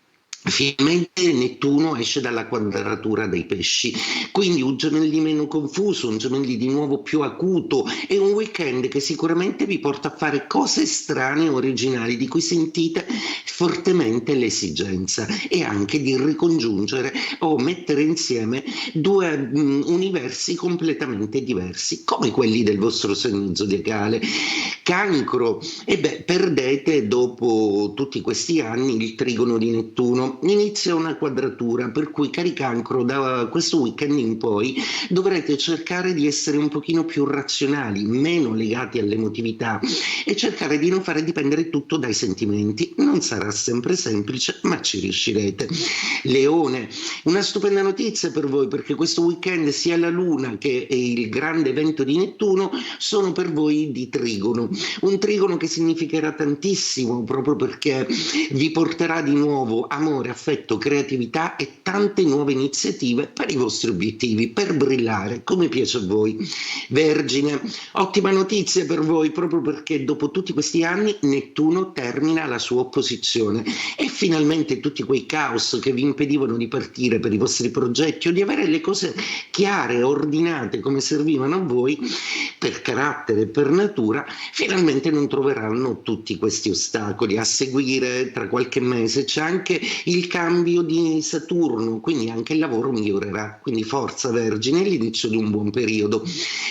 finalmente Nettuno esce dalla quadratura dei pesci, quindi un Gemelli meno confuso, un Gemelli di nuovo più acuto e un weekend che sicuramente vi porta a fare cose strane e originali di cui sentite fortemente l'esigenza e anche di ricongiungere o mettere insieme due universi completamente diversi come quelli del vostro segno zodiacale. Cancro, perdete dopo tutti questi anni il trigono di Nettuno. Inizia una quadratura, per cui cari Cancro, da questo weekend in poi dovrete cercare di essere un pochino più razionali, meno legati all'emotività e cercare di non fare dipendere tutto dai sentimenti. Non sarà sempre semplice, ma ci riuscirete. Leone, una stupenda notizia per voi, perché questo weekend sia la Luna che il grande evento di Nettuno sono per voi di trigono. Un trigono che significherà tantissimo, proprio perché vi porterà di nuovo amore, affetto, creatività e tante nuove iniziative per i vostri obiettivi, per brillare come piace a voi. Vergine, ottima notizia per voi, proprio perché dopo tutti questi anni Nettuno termina la sua opposizione e finalmente tutti quei caos che vi impedivano di partire per i vostri progetti o di avere le cose chiare, ordinate come servivano a voi per carattere e per natura, finalmente non troveranno tutti questi ostacoli. A seguire tra qualche mese c'è anche il cambio di Saturno, quindi anche il lavoro migliorerà, quindi forza Vergine, l'inizio di un buon periodo.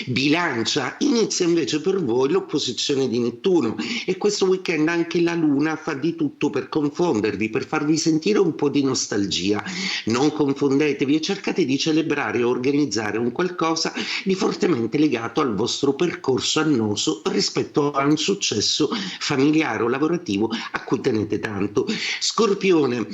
Bilancia, inizia invece per voi l'opposizione di Nettuno e questo weekend anche la Luna fa di tutto per confondervi, per farvi sentire un po' di nostalgia. Non confondetevi e cercate di celebrare o organizzare un qualcosa di fortemente legato al vostro percorso annoso rispetto a un successo familiare o lavorativo a cui tenete tanto. Scorpione,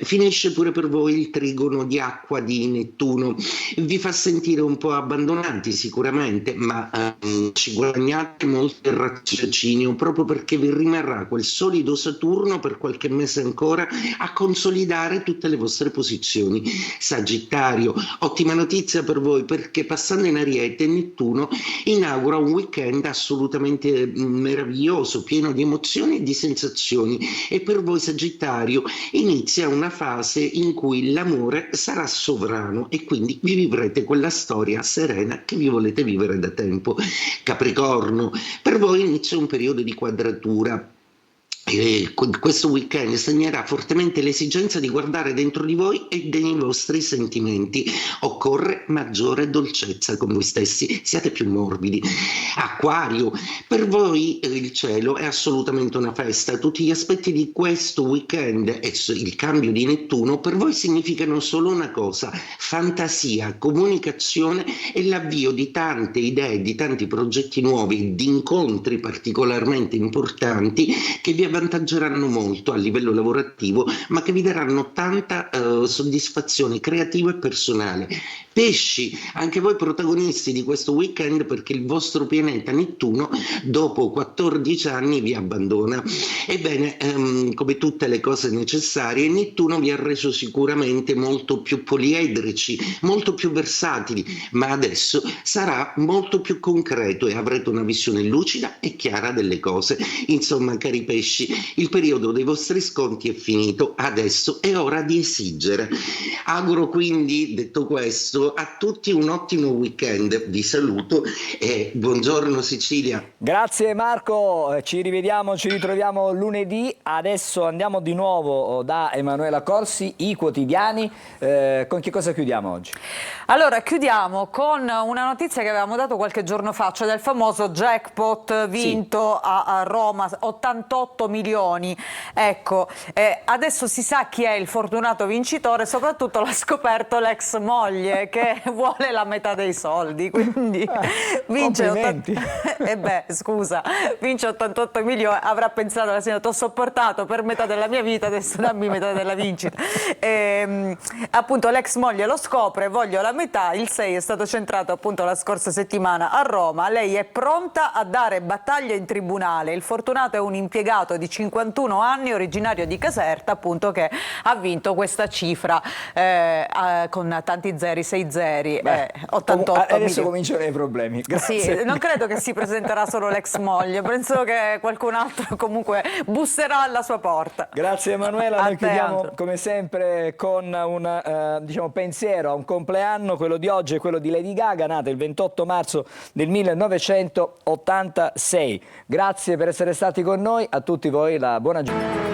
finisce pure per voi il trigono di acqua di Nettuno, vi fa sentire un po' abbandonati sicuramente, ma ci guadagnate molto il raziocinio, proprio perché vi rimarrà quel solido Saturno per qualche mese ancora a consolidare tutte le vostre posizioni. Sagittario, ottima notizia per voi, perché passando in Ariete Nettuno inaugura un weekend assolutamente meraviglioso, pieno di emozioni e di sensazioni, e per voi Sagittario inizia una fase in cui l'amore sarà sovrano e quindi vi vivrete quella storia serena che vi volete vivere da tempo. Capricorno, per voi inizia un periodo di quadratura. Questo weekend segnerà fortemente l'esigenza di guardare dentro di voi e dei vostri sentimenti. Occorre maggiore dolcezza con voi stessi, siate più morbidi. Acquario, per voi il cielo è assolutamente una festa. Tutti gli aspetti di questo weekend e il cambio di Nettuno per voi significano solo una cosa: fantasia, comunicazione e l'avvio di tante idee, di tanti progetti nuovi, di incontri particolarmente importanti che vi avvantaggeranno molto a livello lavorativo, ma che vi daranno tanta soddisfazione creativa e personale. Pesci, anche voi protagonisti di questo weekend, perché il vostro pianeta Nettuno dopo 14 anni vi abbandona. Ebbene, come tutte le cose necessarie, Nettuno vi ha reso sicuramente molto più poliedrici, molto più versatili, ma adesso sarà molto più concreto e avrete una visione lucida e chiara delle cose. Insomma, cari pesci, il periodo dei vostri sconti è finito, adesso è ora di esigere. Auguro quindi, detto questo, a tutti un ottimo weekend, vi saluto e buongiorno Sicilia. Grazie Marco, ci rivediamo, ci ritroviamo lunedì. Adesso andiamo di nuovo da Emanuela Corsi, i quotidiani. Con che cosa chiudiamo oggi? Allora, chiudiamo con una notizia che avevamo dato qualche giorno fa, cioè del famoso jackpot vinto a Roma, 88 milioni. Ecco, adesso si sa chi è il fortunato vincitore, soprattutto l'ha scoperto l'ex moglie, che che vuole la metà dei soldi, quindi vince 88 milioni, avrà pensato alla signora, ti ho sopportato per metà della mia vita, adesso dammi metà della vincita. Appunto l'ex moglie lo scopre, voglio la metà, il 6 è stato centrato appunto la scorsa settimana a Roma, lei è pronta a dare battaglia in tribunale, il fortunato è un impiegato di 51 anni, originario di Caserta, appunto, che ha vinto questa cifra con tanti zeri, 6 zeri, 88 adesso milioni. cominciano i problemi. Grazie. Sì, non credo che si presenterà solo l'ex moglie, penso che qualcun altro comunque busserà alla sua porta. Grazie Emanuela, noi chiudiamo come sempre con un diciamo, pensiero a un compleanno, quello di oggi è quello di Lady Gaga, nata il 28 marzo del 1986. Grazie per essere stati con noi, a tutti voi la buona giornata.